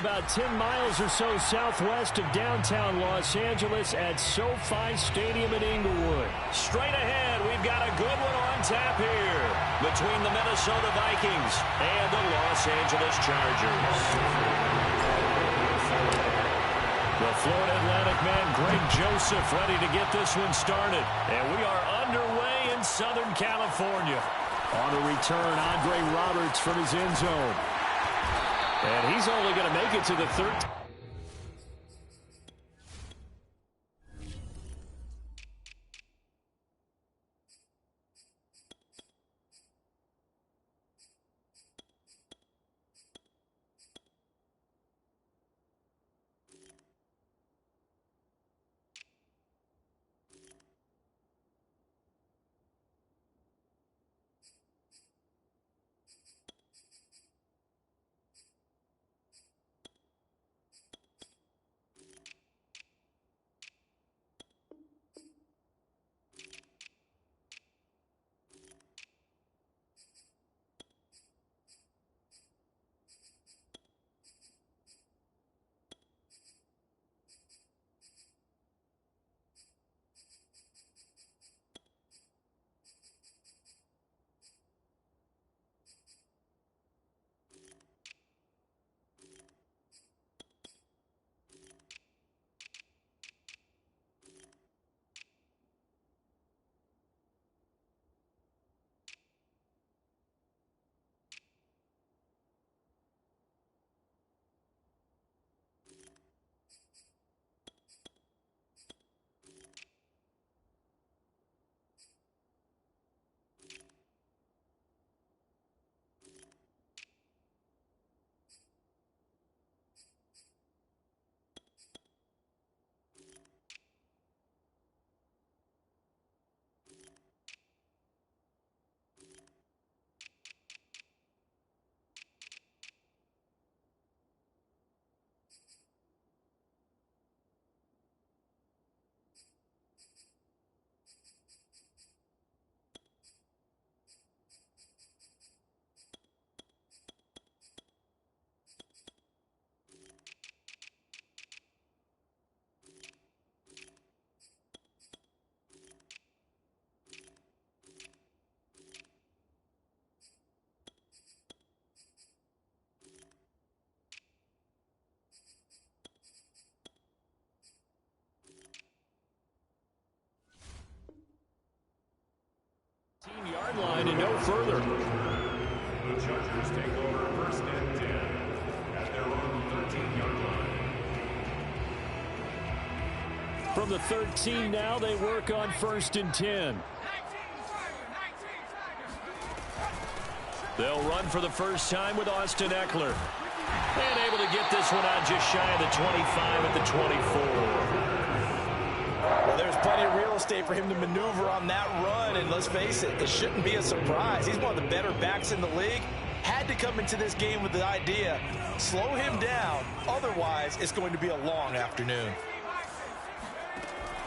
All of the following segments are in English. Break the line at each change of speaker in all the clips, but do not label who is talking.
about 10 miles or so southwest of downtown Los Angeles at SoFi Stadium in Inglewood.
Straight ahead, we've got a good one on tap here between the Minnesota Vikings and the Los Angeles Chargers. The Florida Atlantic man, Greg Joseph, ready to get this one started. And we are underway in Southern California. On a return, Andre Roberts from his end zone. And he's only going to make it to the 13th. Yard line and no further.
The Chargers take over first and 10 at their own 13-yard line.
From the 13 now, they work on first and 10.
They'll run for the first time with Austin Eckler. And able to get this one out just shy of the 25 at the 24.
Well, there's plenty of real estate for him to maneuver on that run, and let's face it, it shouldn't be a surprise. He's one of the better backs in the league. Had to come into this game with the idea, slow him down, otherwise it's going to be a long afternoon.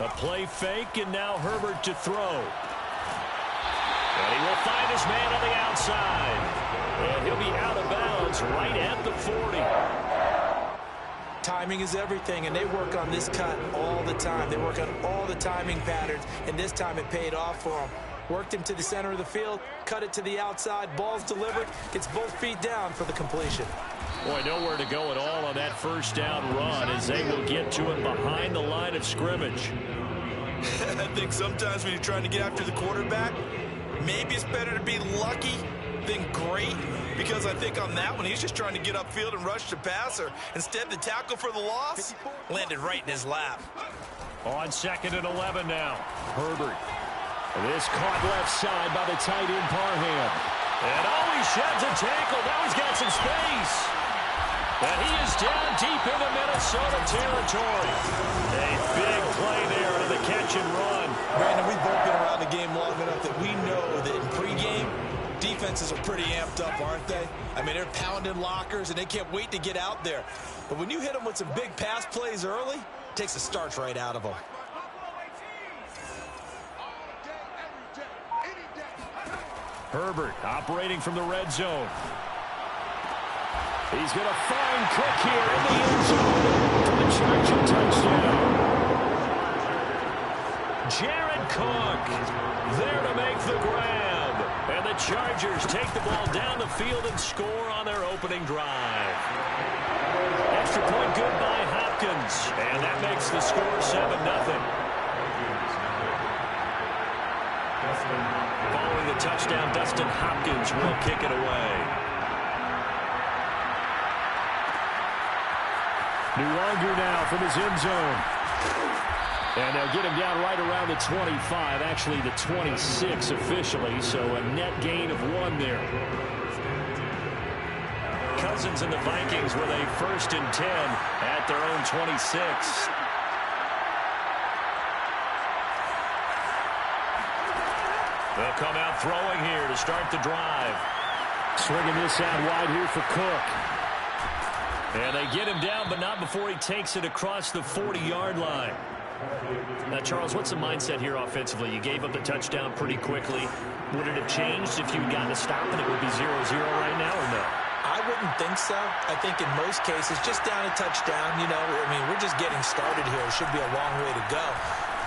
A play fake, and now Herbert to throw. And he will find his man on the outside. And he'll be out of bounds right at the 40.
Timing is everything, and they work on this cut all the time. They work on all the timing patterns, and this time it paid off for him. Worked him to the center of the field, cut it to the outside, ball's delivered, gets both feet down for the completion.
Boy, nowhere to go at all on that first down run as they will get to him behind the line of scrimmage.
I think sometimes when you're trying to get after the quarterback, maybe it's better to be lucky than great, because I think on that one, he's just trying to get upfield and rush the passer. Instead, the tackle for the loss landed right in his lap.
On second and 11 now. Herbert.
This caught left side by the tight end Parham.
And he sheds a tackle. Now he's got some space. And he is down deep into Minnesota territory. A big play there on the catch and run.
Brandon, we've both been around the game long enough that we know that in pregame, defenses are pretty amped up, aren't they? I mean, they're pounding lockers, and they can't wait to get out there. But when you hit them with some big pass plays early, it takes the starch right out of them.
Herbert operating from the red zone.
He's going to find Cook here in the end zone for the Charger touchdown. Jared Cook there to make the grab. And the Chargers take the ball down the field and score on their opening drive. Extra point good by Hopkins. And that makes the score 7-0. Following the touchdown, Dustin Hopkins will kick it away. New longer now from his end zone. And they'll get him down right around the 25, actually the 26 officially, so a net gain of 1 there.
Cousins and the Vikings with a 1st and 10 at their own 26. They'll come out throwing here to start the drive.
Swinging this out wide here for Cook.
And they get him down, but not before he takes it across the 40-yard line. Now, Charles, what's the mindset here offensively? You gave up the touchdown pretty quickly. Would it have changed if you had gotten a stop and it would be 0-0 right now, or no?
I wouldn't think so. I think in most cases, just down a touchdown, you know, I mean, we're just getting started here. It should be a long way to go.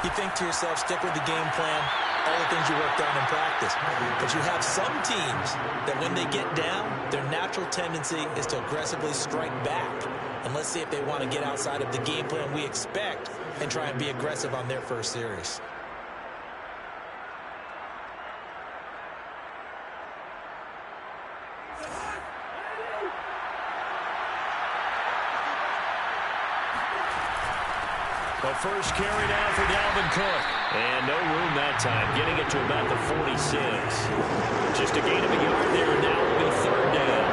You think to yourself, stick with the game plan, all the things you worked on in practice. But you have some teams that when they get down, their natural tendency is to aggressively strike back. And let's see if they want to get outside of the game plan we expect and try and be aggressive on their first series.
The first carry down for Dalvin Cook. And no room that time, getting it to about the 46. Just a gain of a yard there, and now it'll be 3rd down.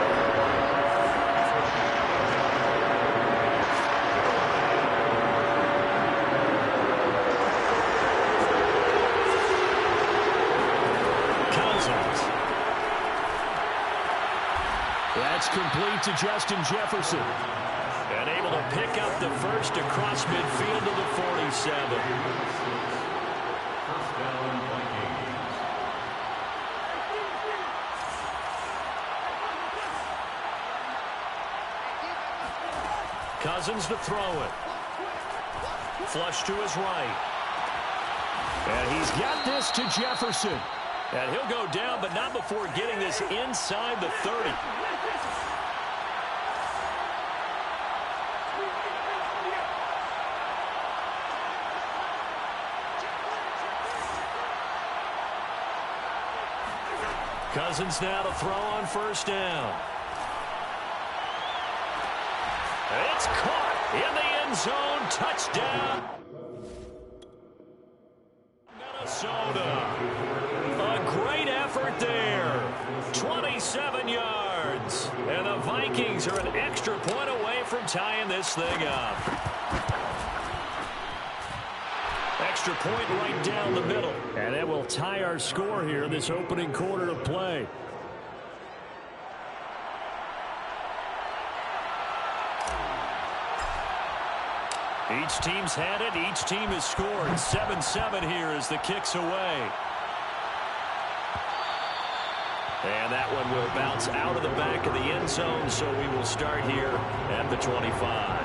Cousins.
That's complete to Justin Jefferson.
And able to pick up the first across midfield to the 47. Cousins to throw it. Flush to his right.
And he's got this to Jefferson.
And he'll go down, but not before getting this inside the 30. Cousins now to throw on 1st down. It's caught in the end zone. Touchdown, Minnesota. A great effort there. 27 yards. And the Vikings are an extra point away from tying this thing up. Extra point right down the middle.
And that will tie our score here in this opening quarter of play.
Each team's had it. Each team has scored. 7-7 here as the kick's away. And that one will bounce out of the back of the end zone, so we will start here at the 25.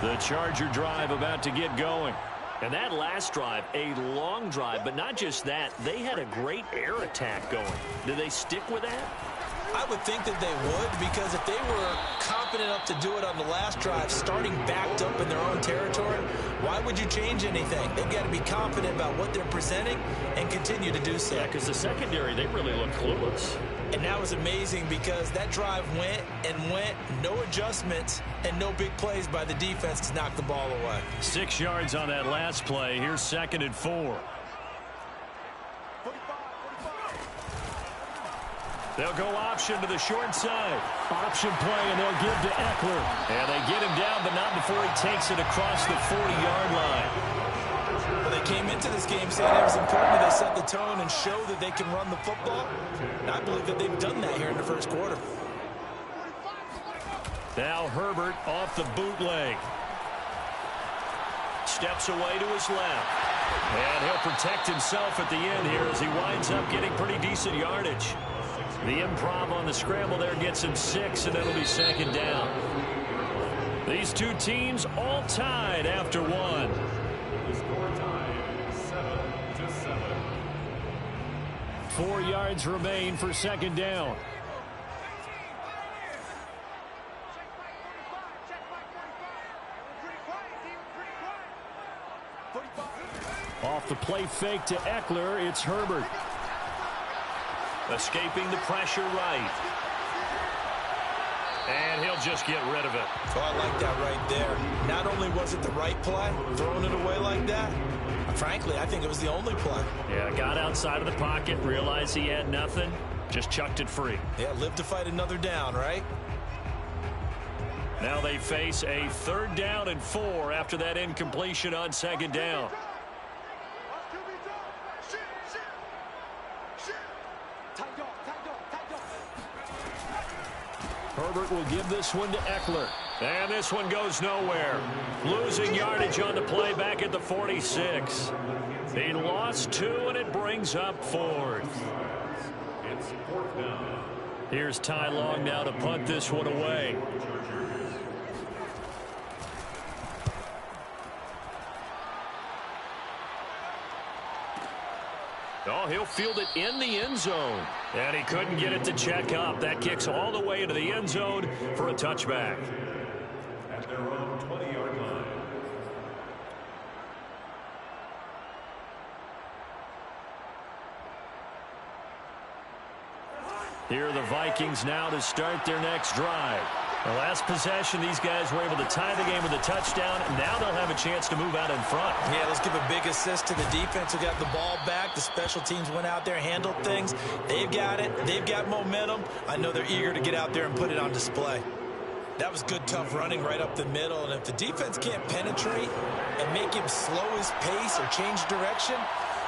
The Charger drive about to get going. And that last drive, a long drive, but not just that, they had a great air attack going. Do they stick with that?
I would think that they would, because if they were confident enough to do it on the last drive, starting backed up in their own territory, why would you change anything? They've got to be confident about what they're presenting and continue to do so.
Yeah, because the secondary, they really look clueless.
And that was amazing because that drive went and went, no adjustments, and no big plays by the defense to knock the ball away.
6 yards on that last play. Here's 2nd and 4. They'll go option to the short side.
Option play, and they'll give to Eckler.
And they get him down, but not before he takes it across the 40-yard line.
Well, they came into this game saying it was important that they set the tone and show that they can run the football. And I believe that they've done that here in the first quarter.
Now Herbert off the bootleg. Steps away to his left. And he'll protect himself at the end here as he winds up getting pretty decent yardage. The improv on the scramble there gets him 6, and it'll be second down. These two teams all tied after one.
The score tied 7-7.
4 yards remain for second down. Off the play fake to Eckler, it's Herbert. Escaping the pressure right. And he'll just get rid of it.
Oh, I like that right there. Not only was it the right play, throwing it away like that, frankly, I think it was the only play.
Yeah, got outside of the pocket, realized he had nothing, just chucked it free.
Yeah, live to fight another down, right?
Now they face a 3rd down and 4 after that incompletion on second down. Herbert will give this one to Eckler. And this one goes nowhere. Losing yardage on the play back at the 46. He lost 2, and it brings up 4th.
It's 4th down.
Here's Ty Long now to punt this one away. Oh, he'll field it in the end zone. And he couldn't get it to check up. That kicks all the way into the end zone for a touchback.
At their own 20-yard line.
Here are the Vikings now to start their next drive. The last possession, these guys were able to tie the game with a touchdown. Now they'll have a chance to move out in front.
Yeah, let's give a big assist to the defense who got the ball back. The special teams went out there, handled things. They've got it. They've got momentum. I know they're eager to get out there and put it on display. That was good, tough running right up the middle. And if the defense can't penetrate and make him slow his pace or change direction,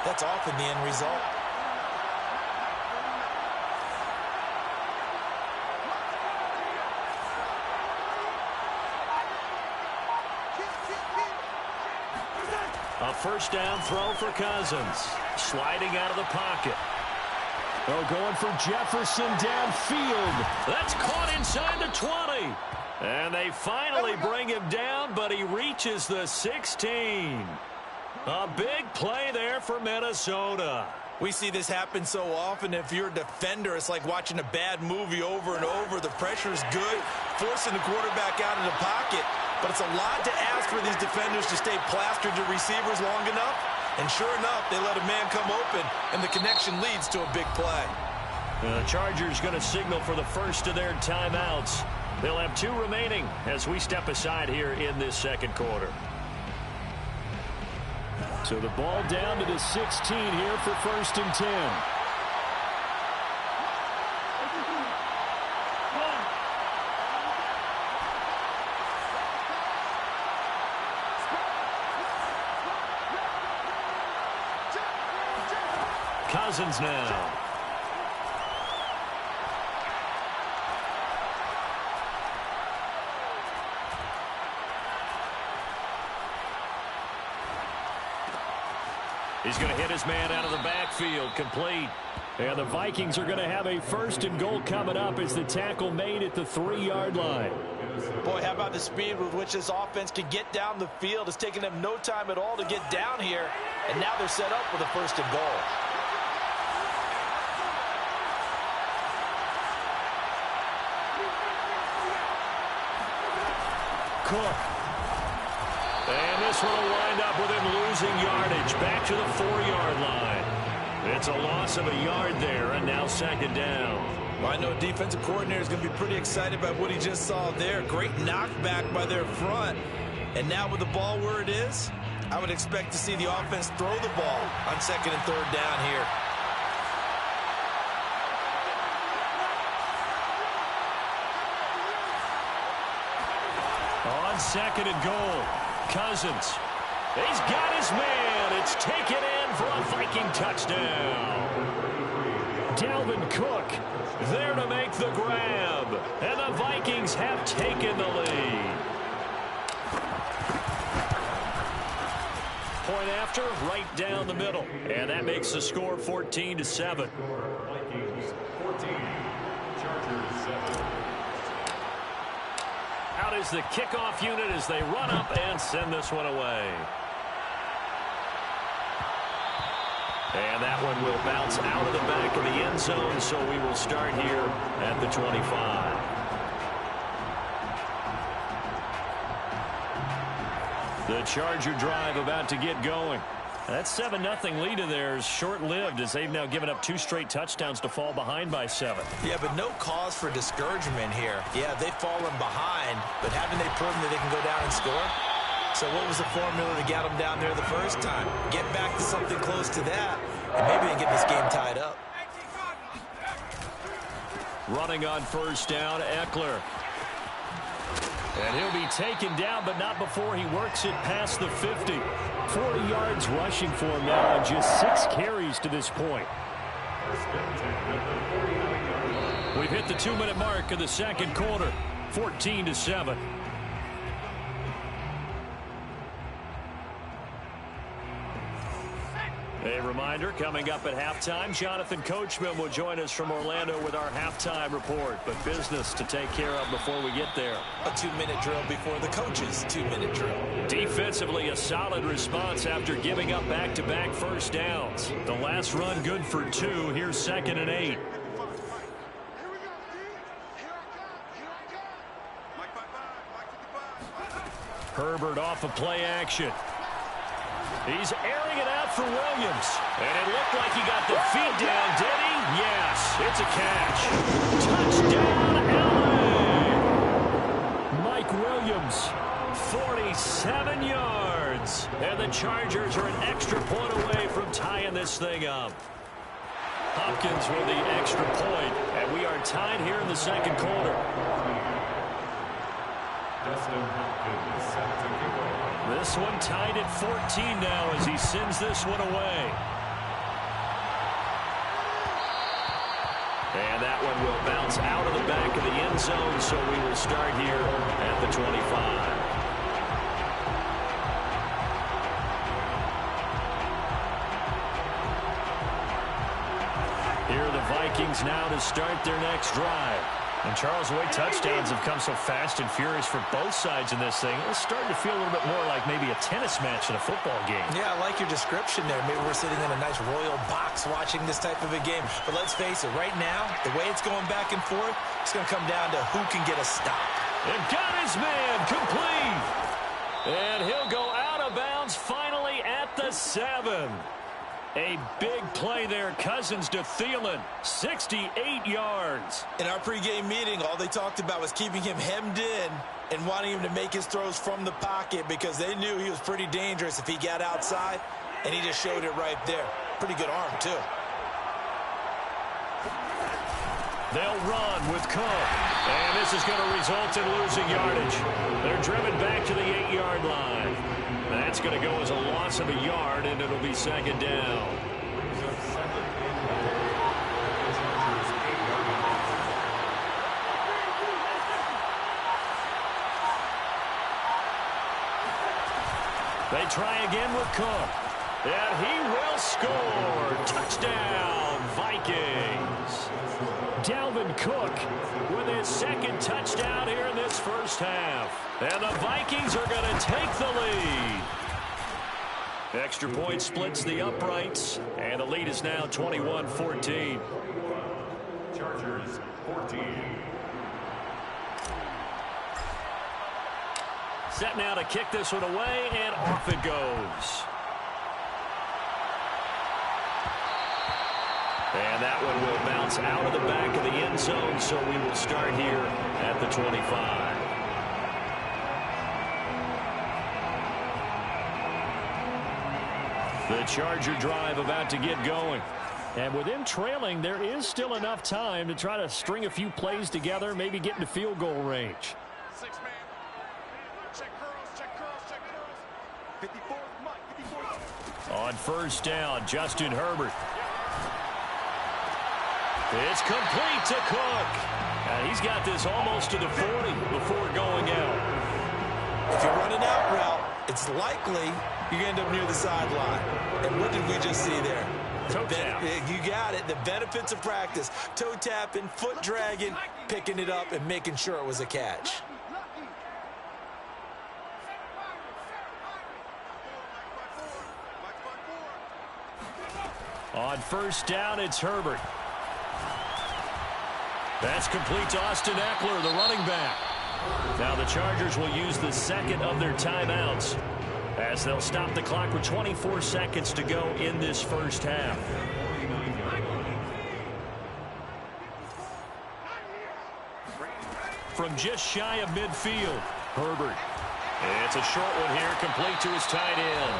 that's often the end result.
A 1st down throw for Cousins. Sliding out of the pocket. Oh, going for Jefferson downfield. That's caught inside the 20. And they finally bring him down, but he reaches the 16. A big play there for Minnesota.
We see this happen so often. If you're a defender, it's like watching a bad movie over and over. The pressure is good, forcing the quarterback out of the pocket. But it's a lot to ask for these defenders to stay plastered to receivers long enough. And sure enough, they let a man come open, and the connection leads to a big play.
The Chargers going to signal for the first of their timeouts. They'll have 2 remaining as we step aside here in this second quarter. So the ball down to the 16 here for 1st and 10. Cousins now. He's going to hit his man out of the backfield, complete. And the Vikings are going to have a 1st and goal coming up as the tackle made at the 3-yard line.
Boy, how about the speed with which this offense can get down the field? It's taken them no time at all to get down here, and now they're set up with a 1st and goal.
Cook. And this one will wind up with him losing yardage back to the 4-yard line. It's a loss of a yard there, and now second down.
Well, I know a defensive coordinator is going to be pretty excited about what he just saw there. Great knockback by their front. And now with the ball where it is, I would expect to see the offense throw the ball on 2nd and 3rd down here.
On 2nd and goal, Cousins. He's got his man.
one. It's taken in for a Viking touchdown. Dalvin Cook there to make the grab. And the Vikings have taken the lead. Point after, right down the middle. And that makes the score 14-7.
Vikings 14, Chargers 7.
Out is the kickoff unit as they run up and send this one away. And that one will bounce out of the back of the end zone, so we will start here at the 25. The Charger drive about to get going. That 7-0 lead of theirs short-lived as they've now given up 2 straight touchdowns to fall behind by 7.
Yeah, but no cause for discouragement here. Yeah, they've fallen behind, but haven't they proven that they can go down and score? So what was the formula that got them down there the first time? Get back to something close to that, and maybe they get this game tied up.
Running on first down, Eckler. And he'll be taken down, but not before he works it past the 50. 40 yards rushing for him now and just 6 carries to this point. We've hit the 2-minute mark of the second quarter, 14-7. A reminder, coming up at halftime, Jonathan Coachman will join us from Orlando with our halftime report. But business to take care of before we get there.
A 2-minute drill before the coach's 2-minute drill.
Defensively, a solid response after giving up back-to-back first downs. The last run good for 2. Here's 2nd and 8. Herbert off of play action. He's airing it out for Williams. And it looked like he got the feet down, did he? Yes, it's a catch. Touchdown, LA! Mike Williams, 47 yards. And the Chargers are an extra point away from tying this thing up. Hopkins with the extra point, and we are tied here in the second quarter.
Dustin Hopkins set to kick off.
This one tied at 14 now as he sends this one away. And that one will bounce out of the back of the end zone, so we will start here at the 25. Here are the Vikings now to start their next drive. And Charles, the way touchdowns have come so fast and furious for both sides in this thing, it's starting to feel a little bit more like maybe a tennis match in a football game.
Yeah, I like your description there. Maybe we're sitting in a nice royal box watching this type of a game. But let's face it, right now, the way it's going back and forth, it's going to come down to who can get a stop.
And got his man complete. And he'll go out of bounds finally at the 7. A big play there, Cousins to Thielen, 68 yards.
In our pregame meeting, all they talked about was keeping him hemmed in and wanting him to make his throws from the pocket because they knew he was pretty dangerous if he got outside, and he just showed it right there. Pretty good arm, too.
They'll run with Cook, and this is going to result in losing yardage. They're driven back to the 8-yard line. That's going to go as a loss of a yard, and it'll be second down. They try again with Cook, and he will score. Touchdown, Vikings. Dalvin Cook with his second touchdown here in this first half. And the Vikings are going to take the lead. Extra point splits the uprights, and the lead is now 21-14.
Chargers 14.
Set now to kick this one away, and off it goes. And that one will bounce out of the back of the end zone, so we will start here at the 25. The Charger drive about to get going. And with them trailing, there is still enough time to try to string a few plays together, maybe get into field goal range.
Six-man. Check curls, check curls, check curls.
On first down, Justin Herbert.
It's complete to Cook. And he's got this almost to the 40 before going out.
If you're running out route, it's likely you're going to end up near the sideline. And what did we just see there?
Toe tap.
You got it. The benefits of practice. Toe tapping, foot dragging, picking it up, and making sure it was a catch.
On first down, it's Herbert. That's complete to Austin Eckler, the running back. Now the Chargers will use the second of their timeouts as they'll stop the clock with 24 seconds to go in this first half. From just shy of midfield, Herbert. It's a short one here, complete to his tight end.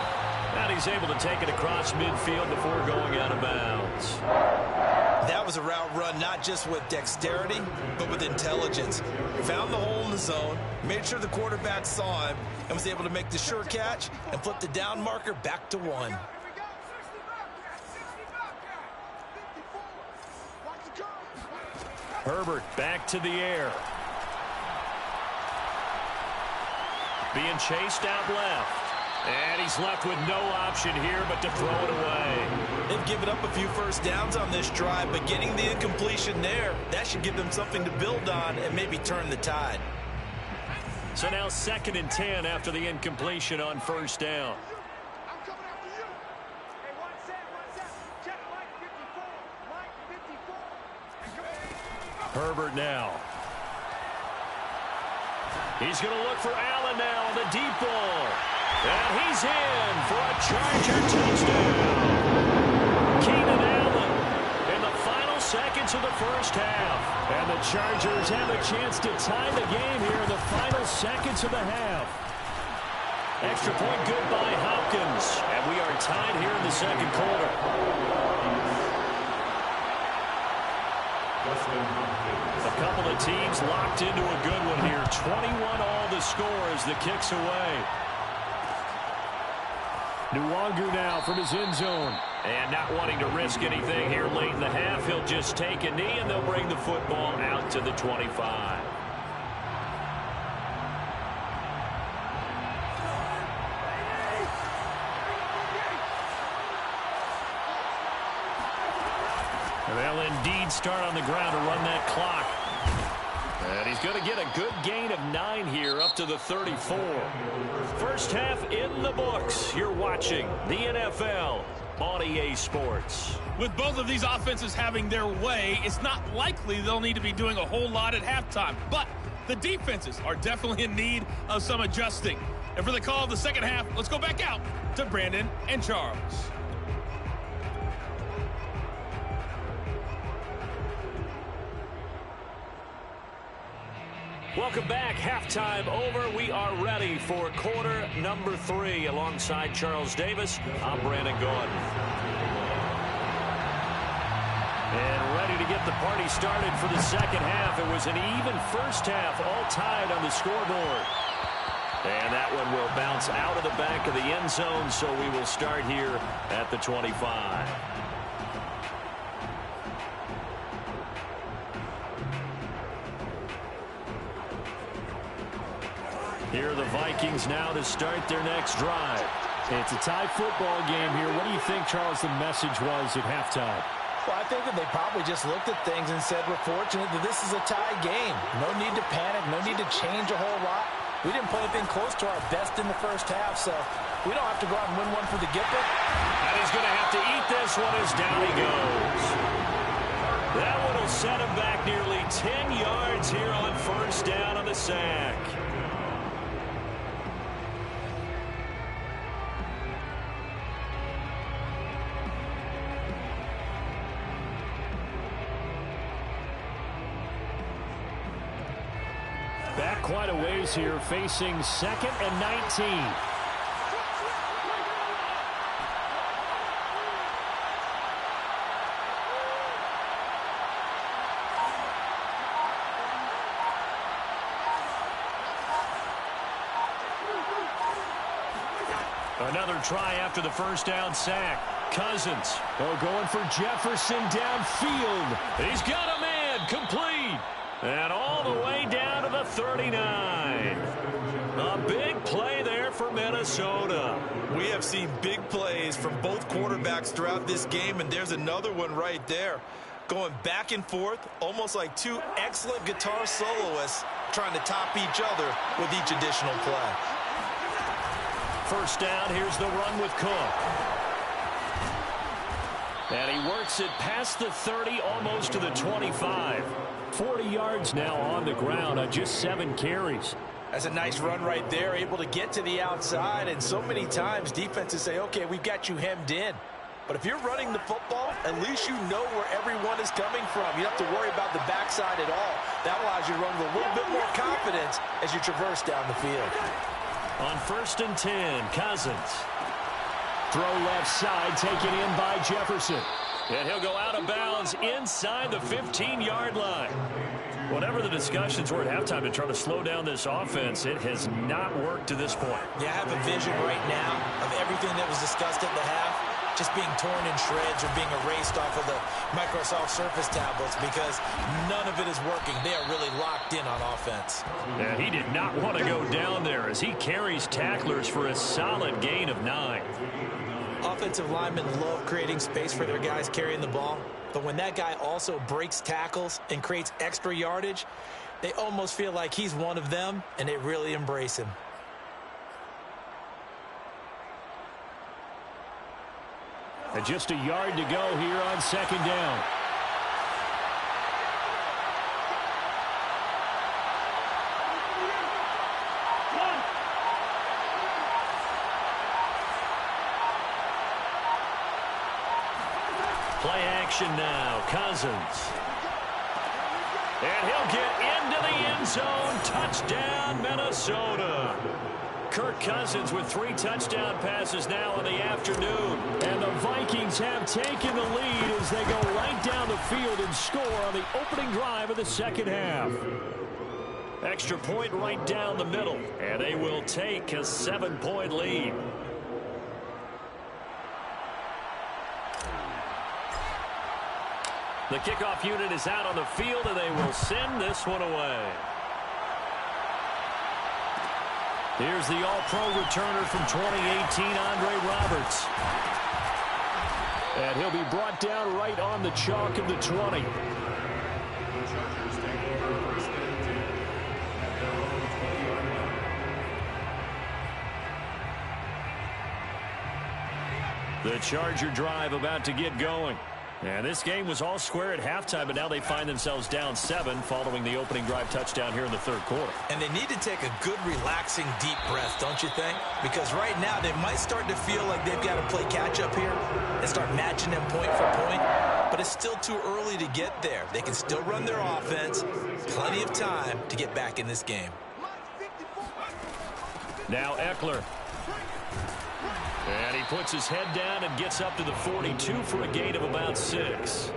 And he's able to take it across midfield before going out of bounds.
That was a route run not just with dexterity, but with intelligence. Found the hole in the zone, made sure the quarterback saw him, and was able to make the sure catch and flip the down marker back to 1.
Herbert back to the air. Being chased out left. And he's left with no option here but to throw it away.
They've given up a few first downs on this drive, but getting the incompletion there, that should give them something to build on and maybe turn the tide.
So now 2nd and 10 after the incompletion on first down. Herbert now. He's going to look for Allen now on the deep ball. And he's in for a Charger touchdown. Keenan Allen in the final seconds of the first half. And the Chargers have a chance to tie the game here in the final seconds of the half. Extra point good by Hopkins. And we are tied here in the second quarter. A couple of teams locked into a good one here. 21 all the score as the kick's away. Nwangu now from his end zone. And not wanting to risk anything here late in the half, he'll just take a knee and they'll bring the football out to the 25. They'll indeed start on the ground to run that clock. And he's going to get a good gain of 9 here up to the 34. First half in the books. You're watching the NFL on EA Sports.
With both of these offenses having their way, it's not likely they'll need to be doing a whole lot at halftime. But the defenses are definitely in need of some adjusting. And for the call of the second half, let's go back out to Brandon and Charles.
Welcome back. Halftime over. We are ready for quarter number 3. Alongside Charles Davis, I'm Brandon Gaudin.
And ready to get the party started for the second half. It was an even first half, all tied on the scoreboard. And that one will bounce out of the back of the end zone, so we will start here at the 25. Here are the Vikings now to start their next drive. It's a tie football game here. What do you think, Charles, the message was at halftime?
Well, I think that they probably just looked at things and said, we're fortunate that this is a tie game. No need to panic. No need to change a whole lot. We didn't play anything close to our best in the first half, so we don't have to go out and win one for the Gipper.
And he's going to have to eat this one as down he goes. That one will set him back nearly 10 yards here on first down on the sack.
Back quite a ways here, facing 2nd and 19. Another try after the first down sack. Cousins. Oh, going for Jefferson downfield. He's got a man complete. And all the way down to the 39. A big play there for Minnesota.
We have seen big plays from both quarterbacks throughout this game, and there's another one right there. Going back and forth, almost like two excellent guitar soloists trying to top each other with each additional play.
First down, here's the run with Cook. And he works it past the 30, almost to the 25. 40 yards now on the ground on just 7 carries.
That's a nice run right there, able to get to the outside. And so many times defenses say, okay, we've got you hemmed in. But if you're running the football, at least you know where everyone is coming from. You don't have to worry about the backside at all. That allows you to run with a little bit more confidence as you traverse down the field.
On 1st and 10, Cousins. Throw left side, taken in by Jefferson. And he'll go out of bounds inside the 15-yard line. Whatever the discussions were at halftime to try to slow down this offense, it has not worked to this point.
Yeah, I have a vision right now of everything that was discussed at the half just being torn in shreds or being erased off of the Microsoft Surface tablets because none of it is working. They are really locked in on offense.
Yeah, he did not want to go down there as he carries tacklers for a solid gain of 9.
Offensive linemen love creating space for their guys carrying the ball, but when that guy also breaks tackles and creates extra yardage, they almost feel like he's one of them, and they really embrace him.
And just a yard to go here on 2nd down. Play action now. Cousins. And he'll get into the end zone. Touchdown, Minnesota. Kirk Cousins with 3 touchdown passes now in the afternoon. And the Vikings have taken the lead as they go right down the field and score on the opening drive of the second half. Extra point right down the middle. And they will take a 7-point lead. The kickoff unit is out on the field, and they will send this one away. Here's the All-Pro returner from 2018, Andre Roberts. And he'll be brought down right on the chalk of the 20. The Charger drive about to get going. And this game was all square at halftime, but now they find themselves down 7 following the opening drive touchdown here in the 3rd quarter.
And they need to take a good, relaxing, deep breath, don't you think? Because right now they might start to feel like they've got to play catch-up here and start matching them point for point. But it's still too early to get there. They can still run their offense. Plenty of time to get back in this game.
Now Eckler. And he puts his head down and gets up to the 42 for a gain of about 6.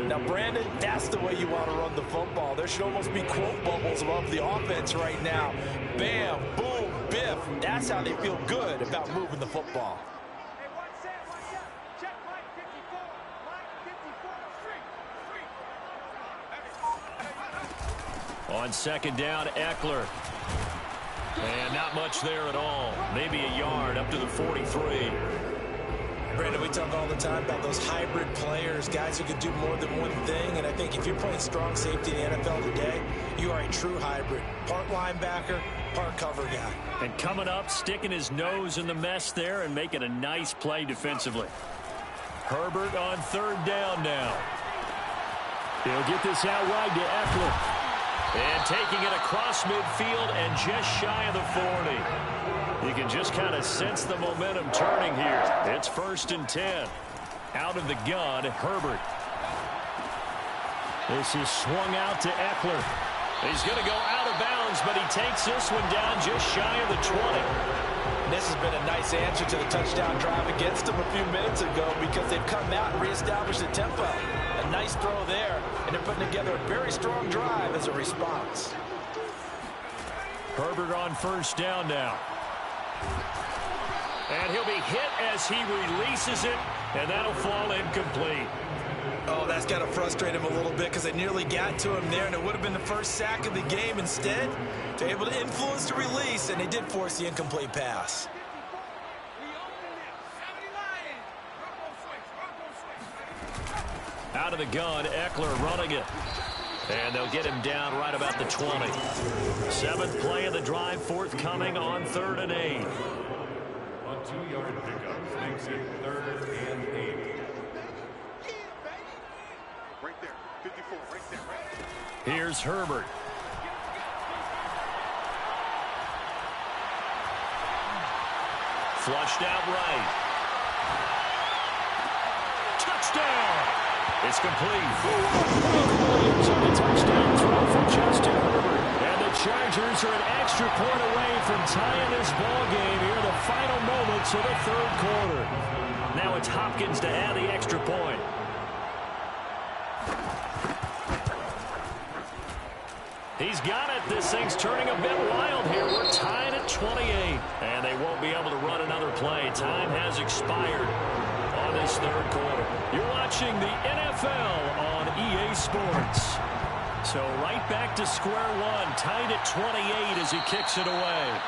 Now, Brandon, that's the way you want to run the football. There should almost be quote bubbles above the offense right now. Bam, boom, biff. That's how they feel good about moving the football.
On 2nd down, Eckler. And not much there at all. Maybe a yard up to the 43.
Brandon, we talk all the time about those hybrid players, guys who can do more than one thing. And I think if you're playing strong safety in the NFL today, you are a true hybrid. Part linebacker, part cover guy.
And coming up, sticking his nose in the mess there and making a nice play defensively. Herbert on 3rd down now. He'll get this out wide to Eckler. And taking it across midfield and just shy of the 40. You can just kind of sense the momentum turning here. It's 1st and 10. Out of the gun, Herbert. This is swung out to Eckler. He's going to go out of bounds, but he takes this one down just shy of the 20.
This has been a nice answer to the touchdown drive against them a few minutes ago because they've come out and reestablished the tempo. A nice throw there, and they're putting together a very strong drive as a response.
Herbert on 1st down now. And he'll be hit as he releases it, and that'll fall incomplete.
Oh, that's got to frustrate him a little bit because they nearly got to him there, and it would have been the first sack of the game. Instead, they're able to influence the release, and they did force the incomplete pass.
Out of the gun, Ekeler running it. And they'll get him down right about the 20. 7th play of the drive forthcoming on 3rd and 8.
A 2-yard pickup makes it 3rd and 8.
Right there, 54, right there.
Here's Herbert. Flushed out right. Touchdown! It's complete. Williams on the touchdown throw for Justin Herbert. And the Chargers are an extra point away from tying this ball game here in the final moments of the 3rd quarter. Now it's Hopkins to add the extra point. He's got it. This thing's turning a bit wild here. We're tied at 28. And they won't be able to run another play. Time has expired on this 3rd quarter. You're watching the NFL on EA Sports. So right back to square one. Tied at 28 as he kicks it away.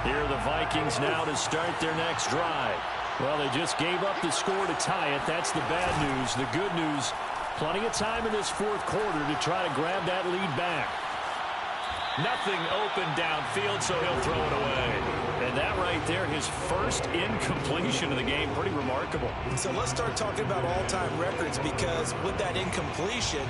Here are the Vikings now to start their next drive. Well, they just gave up the score to tie it. That's the bad news. The good news, plenty of time in this 4th quarter to try to grab that lead back. Nothing open downfield, so he'll throw it away. And that right there, his first incompletion of the game, pretty remarkable.
So let's start talking about all-time records, because with that incompletion,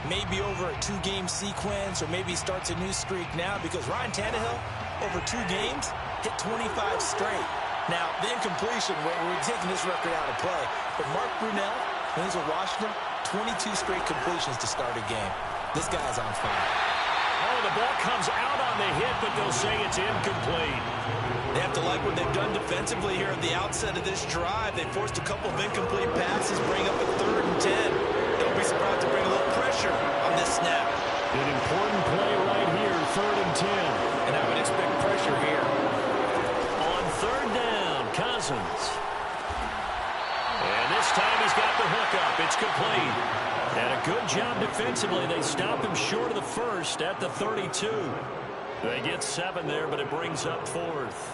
maybe over a 2-game sequence, or maybe starts a new streak now, because Ryan Tannehill, over 2 games, hit 25 straight. Now, the incompletion, we're taking this record out of play, but Mark Brunell, when he's at Washington, 22 straight completions to start a game. This guy's on fire.
Oh, the ball comes out on the hit, but they'll say it's incomplete.
They have to like what they've done defensively here at the outset of this drive. They forced a couple of incomplete passes, bring up a 3rd and 10. Don't be surprised to bring a little pressure on this snap.
An important play right here, 3rd and 10.
And I would expect pressure here.
On 3rd down, Cousins. And this time he's got the hook up. It's complete. And a good job defensively. They stop him short of the 1st at the 32. They get 7 there, but it brings up 4th.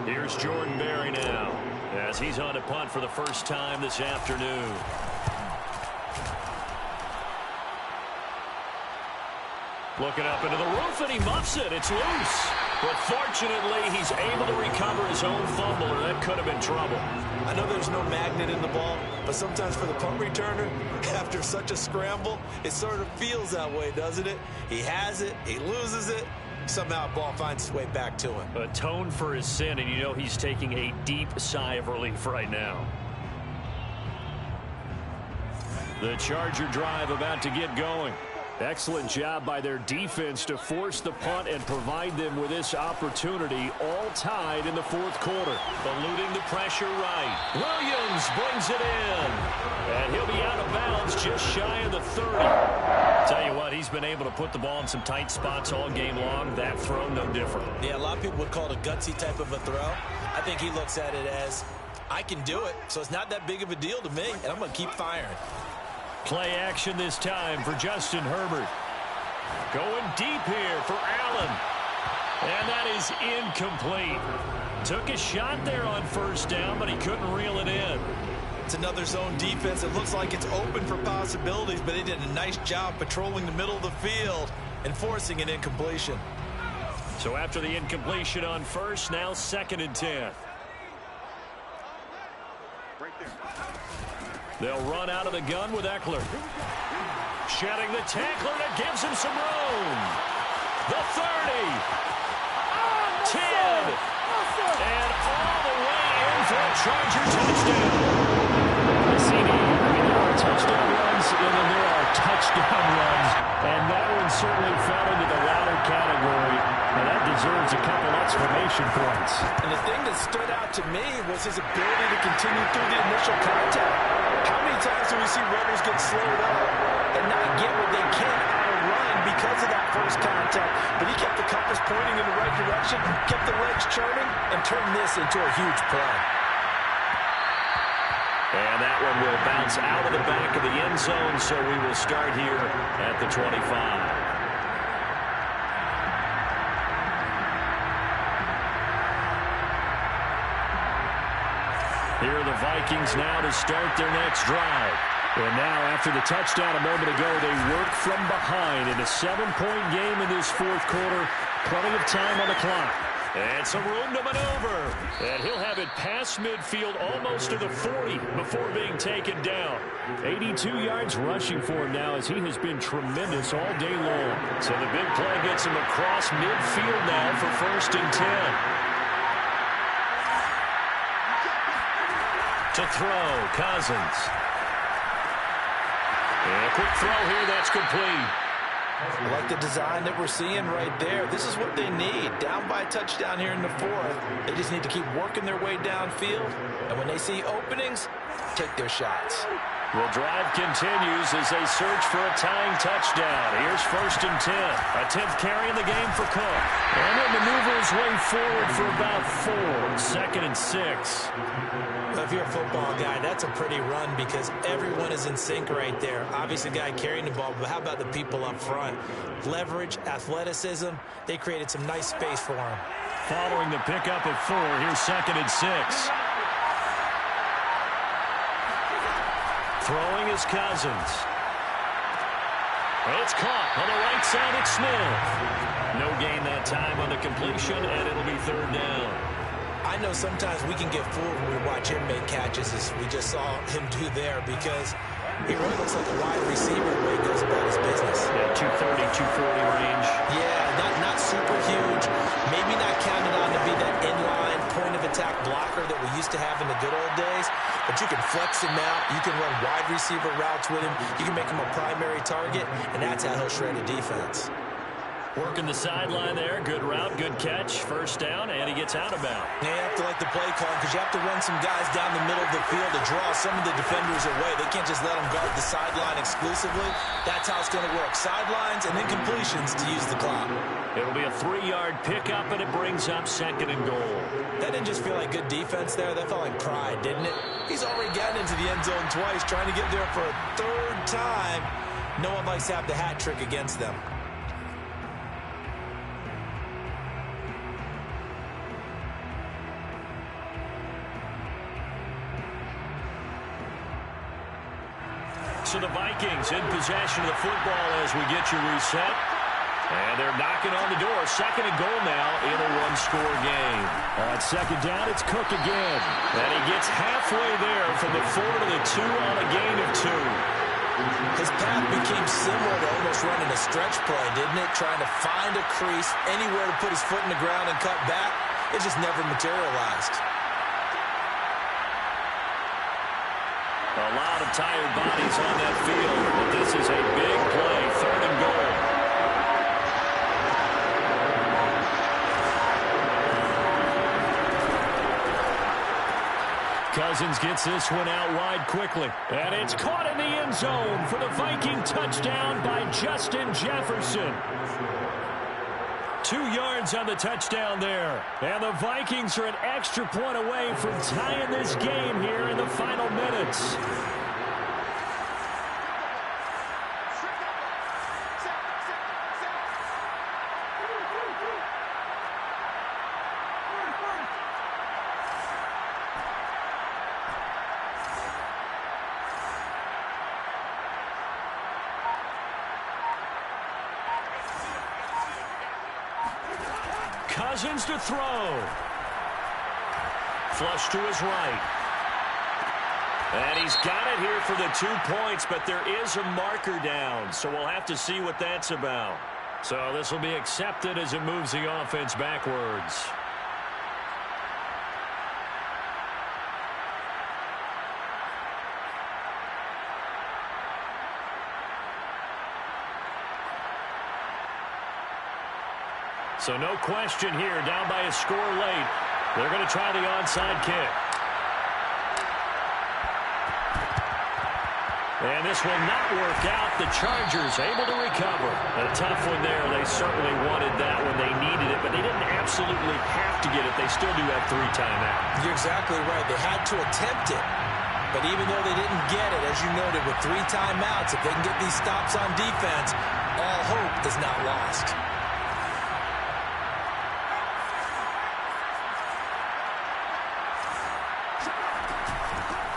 Here's Jordan Berry now, as he's on to punt for the first time this afternoon. Looking up into the roof, and he muffs it. It's loose. But fortunately, he's able to recover his own fumble, or that could have been trouble.
I know there's no magnet in the ball, but sometimes for the punt returner, after such a scramble, it sort of feels that way, doesn't it? He has it, he loses it, somehow the ball finds its way back to him.
Atone for his sin, and you know he's taking a deep sigh of relief right now. The Charger drive about to get going. Excellent job by their defense to force the punt and provide them with this opportunity, all tied in the 4th quarter. Eluding the pressure right. Williams brings it in. And he'll be out of bounds just shy of the 30. Tell you what, he's been able to put the ball in some tight spots all game long. That throw, no different.
Yeah, a lot of people would call it a gutsy type of a throw. I think he looks at it as, I can do it, so it's not that big of a deal to me, and I'm going to keep firing.
Play action this time for Justin Herbert. Going deep here for Allen. And that is incomplete. Took a shot there on 1st down, but he couldn't reel it in.
It's another zone defense. It looks like it's open for possibilities, but they did a nice job patrolling the middle of the field and forcing an incompletion.
So after the incompletion on 1st, now 2nd and 10.
Right there.
They'll run out of the gun with Ekeler. Shedding the tackler that gives him some room. The 30. 10. And all the way in for a Charger touchdown. There are touchdown runs, and then there are touchdown runs. And that one certainly fell into the latter category. And that deserves a couple exclamation points.
And the thing that stood out to me was his ability to continue through the initial contact. How slowed up and not get what they can on a run because of that first contact. But he kept the compass pointing in the right direction, kept the legs churning, and turned this into a huge play.
And that one will bounce out of the back of the end zone, so we will start here at the 25. Here are the Vikings now to start their next drive. And now, after the touchdown a moment ago, they work from behind in a 7-point game in this fourth quarter. Plenty of time on the clock. And some room to maneuver. And he'll have it past midfield almost to the 40 before being taken down. 82 yards rushing for him now as he has been tremendous all day long. So the big play gets him across midfield now for 1st and 10. To throw, Cousins. And a quick throw here, that's complete.
I like the design that we're seeing right there. This is what they need. Down by a touchdown here in the fourth. They just need to keep working their way downfield. And when they see openings, take their shots.
The drive continues as they search for a tying touchdown. Here's 1st and 10. A 10th carry in the game for Cook. And he'll maneuver his way forward for about 4. 2nd and 6.
Well, if you're a football guy, that's a pretty run because everyone is in sync right there. Obviously, the guy carrying the ball, but how about the people up front? Leverage, athleticism, they created some nice space for him.
Following the pickup of 4, here's 2nd and 6. Throwing is Cousins. It's caught on the right side. It's Smith. No gain that time on the completion, and it'll be 3rd down.
I know sometimes we can get fooled when we watch him make catches, as we just saw him do there, because he really looks like a wide receiver the way he goes about his business.
Yeah, 230, 240 range.
Yeah, not super huge. Maybe not counted on to be that inline point-of-attack blocker that we used to have in the good old days, but you can flex him out. You can run wide receiver routes with him. You can make him a primary target, and that's how he'll shred a defense.
Working the sideline there. Good route, good catch. 1st down, and he gets out of bounds.
Now you have to like the play call because you have to run some guys down the middle of the field to draw some of the defenders away. They can't just let them guard the sideline exclusively. That's how it's going to work. Sidelines and then completions to use the clock.
It'll be a 3-yard pickup, and it brings up 2nd and goal.
That didn't just feel like good defense there. That felt like pride, didn't it? He's already gotten into the end zone twice, trying to get there for a 3rd time. No one likes to have the hat trick against them.
So the Vikings in possession of the football as we get you reset. And they're knocking on the door. 2nd and goal now in a 1-score game. On 2nd down, it's Cook again. And he gets halfway there from the 4 to the 2 on a gain of 2.
His path became similar to almost running a stretch play, didn't it? Trying to find a crease, anywhere to put his foot in the ground and cut back. It just never materialized.
A lot of tired bodies on that field, but this is a big play, 3rd and goal. Cousins gets this one out wide quickly. And it's caught in the end zone for the Viking touchdown by Justin Jefferson. 2 yards on the touchdown there. And the Vikings are an extra point away from tying this game here in the final minutes. Cousins to throw. Flush to his right. And he's got it here for the 2 points, but there is a marker down, so we'll have to see what that's about. So this will be accepted as it moves the offense backwards. So no question here, down by a score late. They're going to try the onside kick. And this will not work out. The Chargers able to recover. A tough one there. They certainly wanted that when they needed it, but they didn't absolutely have to get it. They still do have 3 timeouts.
You're exactly right. They had to attempt it. But even though they didn't get it, as you noted, with 3 timeouts, if they can get these stops on defense, all hope is not lost.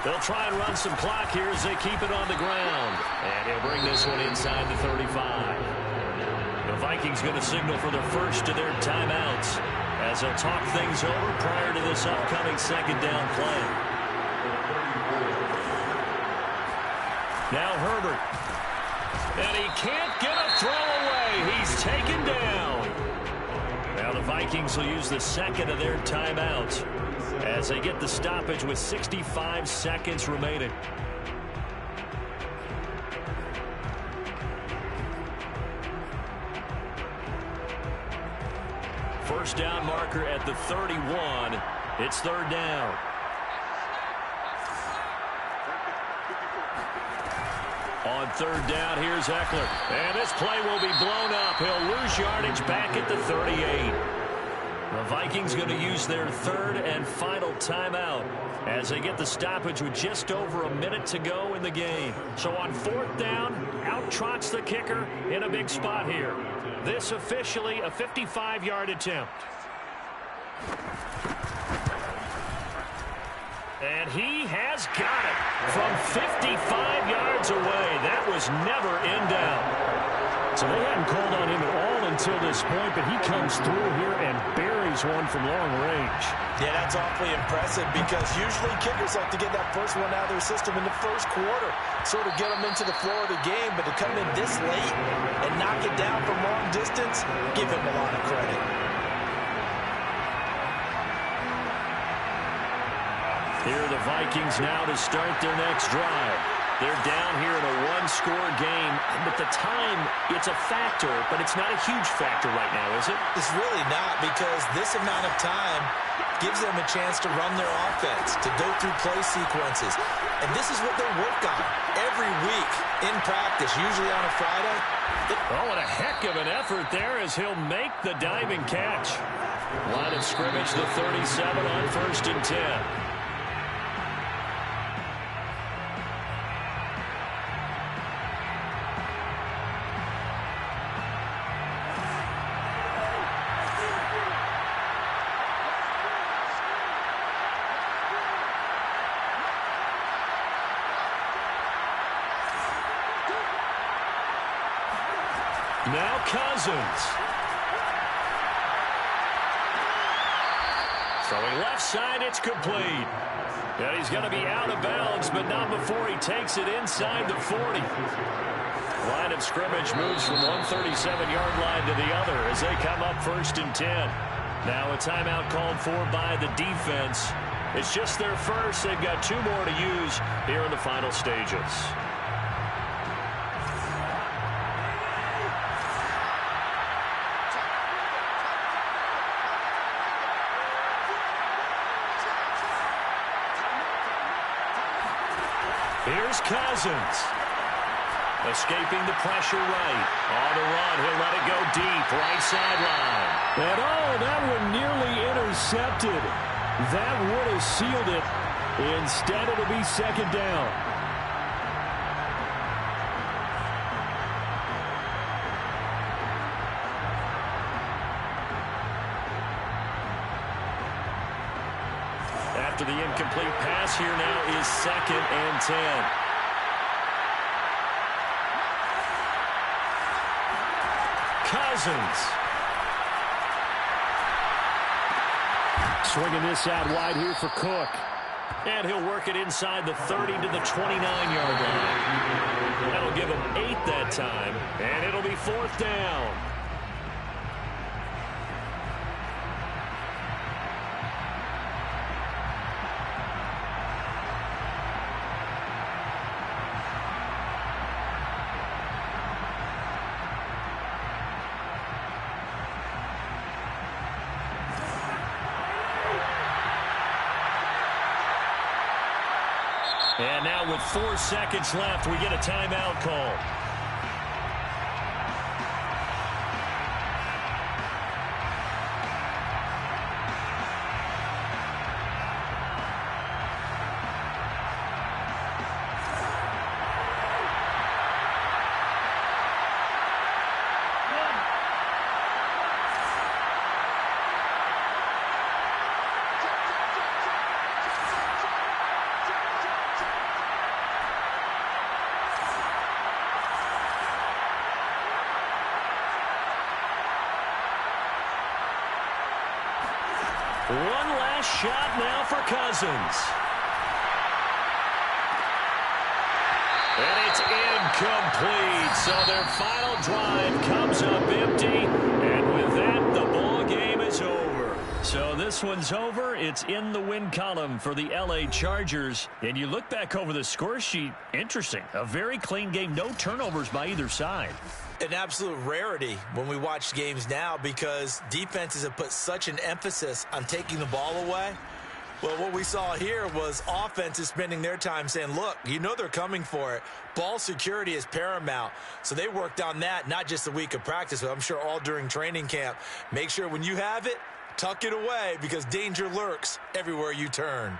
They'll try and run some clock here as they keep it on the ground. And he'll bring this one inside the 35. The Vikings going to signal for the first of their timeouts as they'll talk things over prior to this upcoming second down play. Now Herbert. And he can't get a throw away. He's taken down. Now the Vikings will use the second of their timeouts as they get the stoppage with 65 seconds remaining. First down marker at the 31. It's third down. On third down, here's Eckler. And this play will be blown up. He'll lose yardage back at the 38. The Vikings going to use their third and final timeout as they get the stoppage with just over a minute to go in the game. So on fourth down, out trots the kicker in a big spot here. This officially a 55-yard attempt. And he has got it from 55 yards away. That was never in doubt.
So they hadn't called on him at all until this point, but he comes through here and buries one from long range.
Yeah, that's awfully impressive because usually kickers like to get that first one out of their system in the first quarter, sort of get them into the flow of the game, but to come in this late and knock it down from long distance, give him a lot of credit.
Here are the Vikings now to start their next drive. They're down here in a one-score game, but the time, it's a factor, but it's not a huge factor right now, is it?
It's really not, because this amount of time gives them a chance to run their offense, to go through play sequences. And this is what they work on every week in practice, usually on a Friday.
Oh, and a heck of an effort there as he'll make the diving catch. Line of scrimmage, the 37 on first and 10. Now Cousins. Throwing left side, it's complete. And he's going to be out of bounds, but not before he takes it inside the 40. Line of scrimmage moves from one 37-yard line to the other as they come up first and 10. Now a timeout called for by the defense. It's just their first. They've got 2 more to use here in the final stages. Here's Cousins. Escaping the pressure right. On the run, he'll let it go deep. Right sideline.
And oh, that one nearly intercepted. That would have sealed it. Instead, it'll be second down.
After the incomplete pass, here now is second and 10. Cousins.
Swinging this out wide here for Cook.
And he'll work it inside the 30 to the 29-yard line. That'll give him 8 that time, and it'll be fourth down.
And now with 4 seconds left, we get a timeout call. One last shot now for Cousins. And it's incomplete. So their final drive comes up empty. And with that, the ball game is over. So this one's over. It's in the win column for the LA Chargers. And you look back over the score sheet, interesting. A very clean game. No turnovers by either side.
An absolute rarity when we watch games now because defenses have put such an emphasis on taking the ball away. Well, what we saw here was offenses spending their time saying, look, you know they're coming for it. Ball security is paramount. So they worked on that, not just a week of practice, but I'm sure all during training camp. Make sure when you have it, tuck it away because danger lurks everywhere you turn.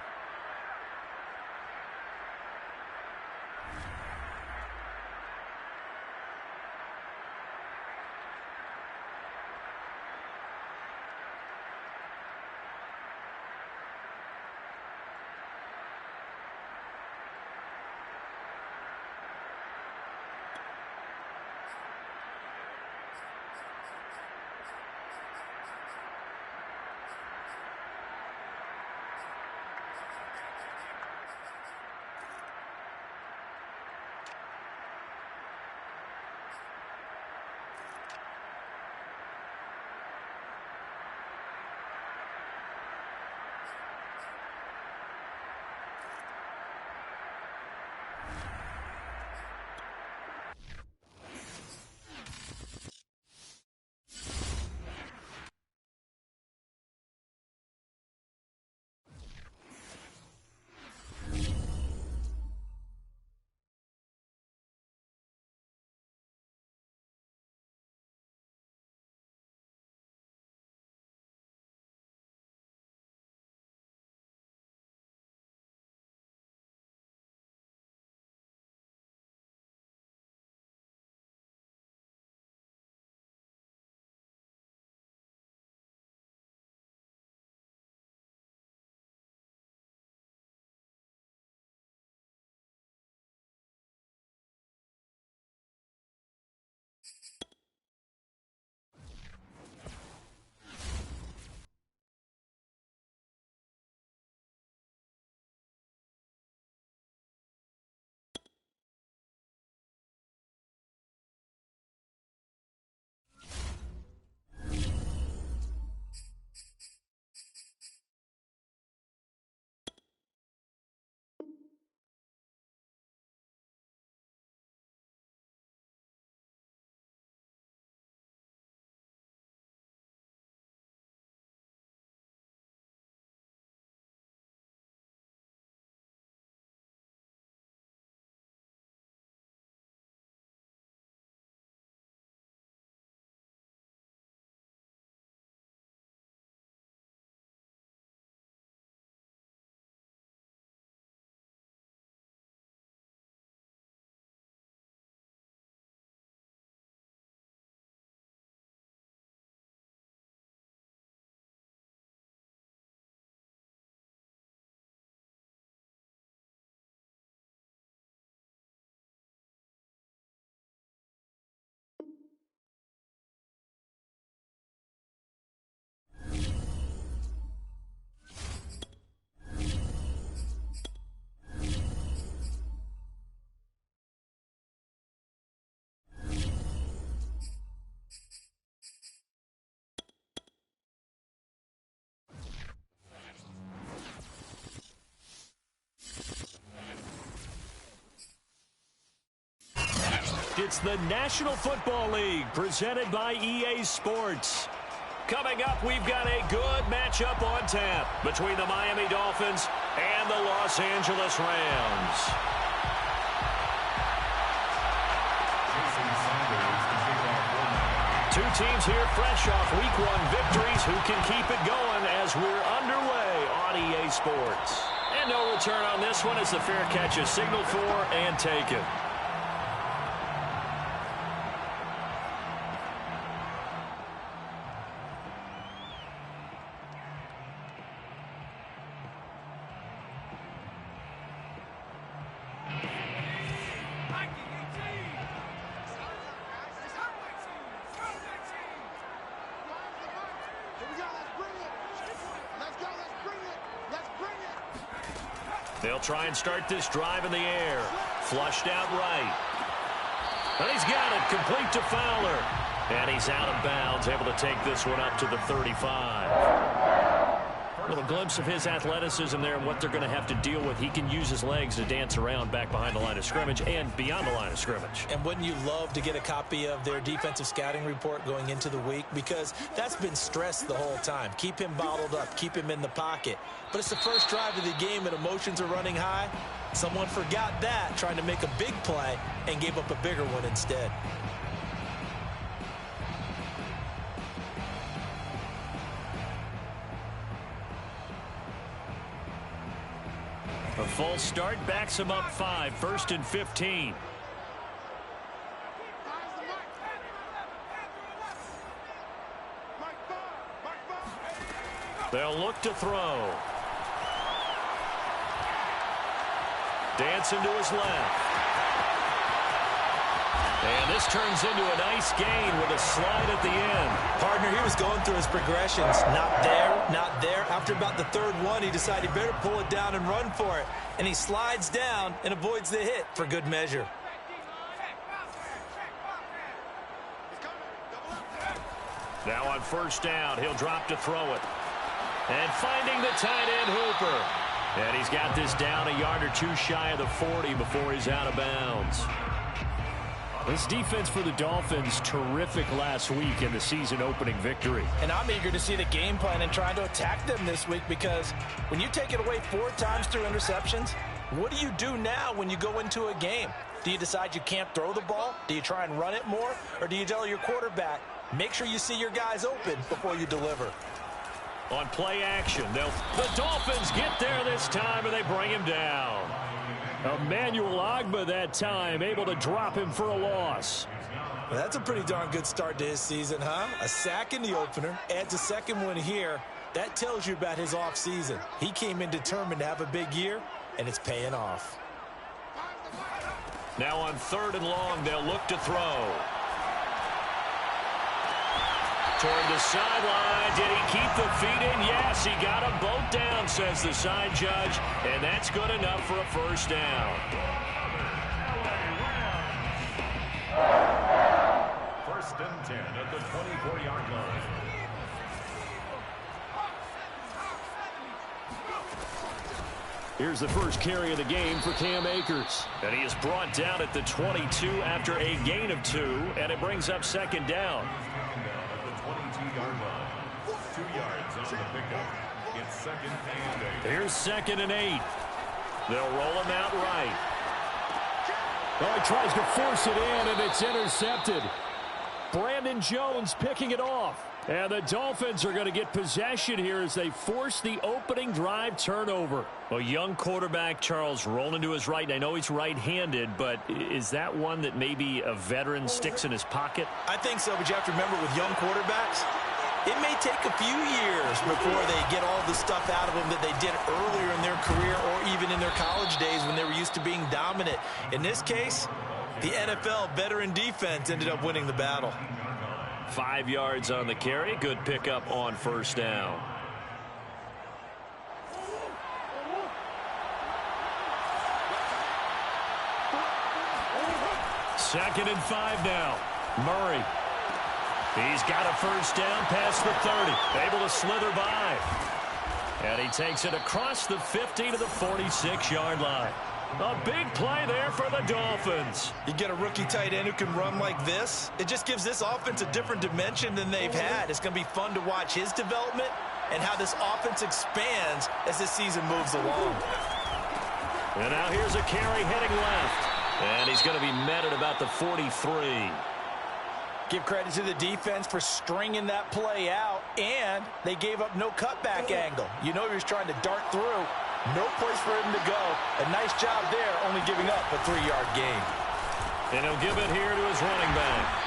It's the National Football League presented by EA Sports. Coming up, we've got a good matchup on tap between the Miami Dolphins
and the Los Angeles Rams. Two teams here fresh off Week 1 victories. Who can keep it going as we're underway on EA Sports? And no return on this one as the fair catch is signaled for and taken. They'll try and start this drive in the air. Flushed out right. And he's got it. Complete to Fowler. And he's out of bounds, able to take this one up to the 35. A little glimpse of his athleticism there and what they're going to have to deal with. He can use his legs to dance around back behind the line of scrimmage and beyond the line of scrimmage.
And wouldn't you love to get a copy of their defensive scouting report going into the week? Because that's been stressed the whole time. Keep him bottled up. Keep him in the pocket. But it's the first drive of the game and emotions are running high. Someone forgot that, trying to make a big play, and gave up a bigger one instead.
A false start backs him up 5, 1st and 15. They'll look to throw. Dancing to his left. And this turns into a nice gain with a slide at the end.
Partner, he was going through his progressions. Not there, not there. After about the third one, he decided he better pull it down and run for it. And he slides down and avoids the hit for good measure.
Now on first down, he'll drop to throw it. And finding the tight end Hooper. And he's got this down a yard or two shy of the 40 before he's out of bounds.
This defense for the Dolphins, terrific last week in the season-opening victory.
And I'm eager to see the game plan and trying to attack them this week because when you take it away 4 times through interceptions, what do you do now when you go into a game? Do you decide you can't throw the ball? Do you try and run it more? Or do you tell your quarterback, make sure you see your guys open before you deliver?
On play action, the Dolphins get there this time and they bring him down.
Emmanuel Ogbah that time, able to drop him for a loss.
Well, that's a pretty darn good start to his season, huh? A sack in the opener, adds a second one here. That tells you about his offseason. He came in determined to have a big year, and it's paying off.
Now on 3rd and long, they'll look to throw. Toward the sideline. Did he keep the feet in? Yes, he got them both down, says the side judge. And that's good enough for a first down.
1st and 10 at the 24-yard line.
Here's the first carry of the game for Cam Akers.
And he is brought down at the 22 after a gain of 2. And it brings up 2nd down.
22-yard line. 2 yards on the pickup. It's 2nd and 8.
Here's 2nd and 8. They'll roll him out right.
Oh, he tries to force it in, and it's intercepted. Brandon Jones picking it off. And the Dolphins are going to get possession here as they force the opening drive turnover.
A young quarterback, Charles, rolling to his right. And I know he's right-handed, but is that one that maybe a veteran sticks in his pocket?
I think so, but you have to remember with young quarterbacks, it may take a few years before they get all the stuff out of them that they did earlier in their career or even in their college days when they were used to being dominant. In this case, the NFL veteran defense ended up winning the battle.
5 yards on the carry. Good pickup on first down. Second and 5 now. Murray. He's got a first down past the 30. Able to slither by. And he takes it across the 50 to the 46-yard line. A big play there for the Dolphins.
You get a rookie tight end who can run like this. It just gives this offense a different dimension than they've had. It's going to be fun to watch his development
and how this offense expands as this season moves along.
And now here's a carry heading left. And he's going to be met at about the 43.
Give credit to the defense for stringing that play out, and they gave up no cutback angle. You know he was trying to dart through. No place for him to go. A nice job there, only giving up a 3-yard gain.
And he'll give it here to his running back.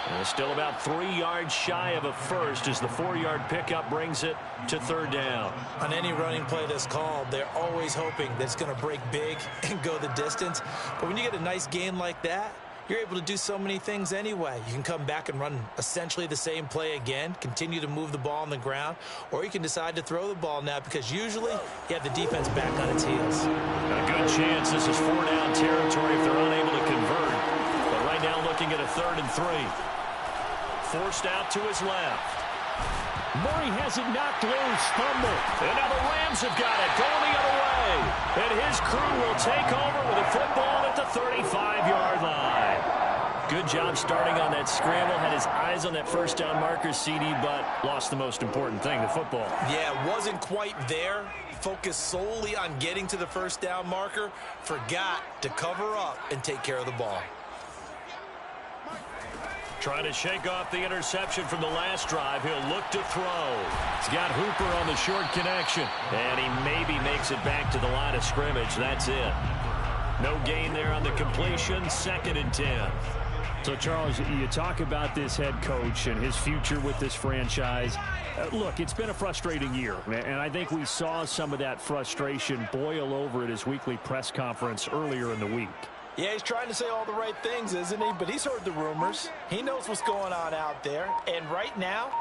And still about 3 yards shy of a first as the 4-yard pickup brings it to 3rd down.
On any running play that's called, they're always hoping that it's going to break big and go the distance. But when you get a nice gain like that, you're able to do so many things anyway. You can come back and run essentially the same play again, continue to move the ball on the ground, or you can decide to throw the ball now because usually you have the defense back on its heels.
A good chance this is 4-down territory if they're unable to convert. But right now looking at a 3rd and 3. Forced out to his left.
Murray has it knocked loose. Fumble.
And now the Rams have got it going the other way. And his crew will take over with a football at the 35-yard line. Good job starting on that scramble. Had his eyes on that first down marker, CD, but lost the most important thing, the football.
Yeah, wasn't quite there. Focused solely on getting to the first down marker. Forgot to cover up and take care of the ball.
Trying to shake off the interception from the last drive. He'll look to throw. He's got Hooper on the short connection. And he maybe makes it back to the line of scrimmage. That's it. No gain there on the completion. 2nd and 10.
So, Charles, you talk about this head coach and his future with this franchise. Look, it's been a frustrating year, and I think we saw some of that frustration boil over at his weekly press conference earlier in the week.
Yeah, he's trying to say all the right things, isn't he? But he's heard the rumors. He knows what's going on out there. And right now,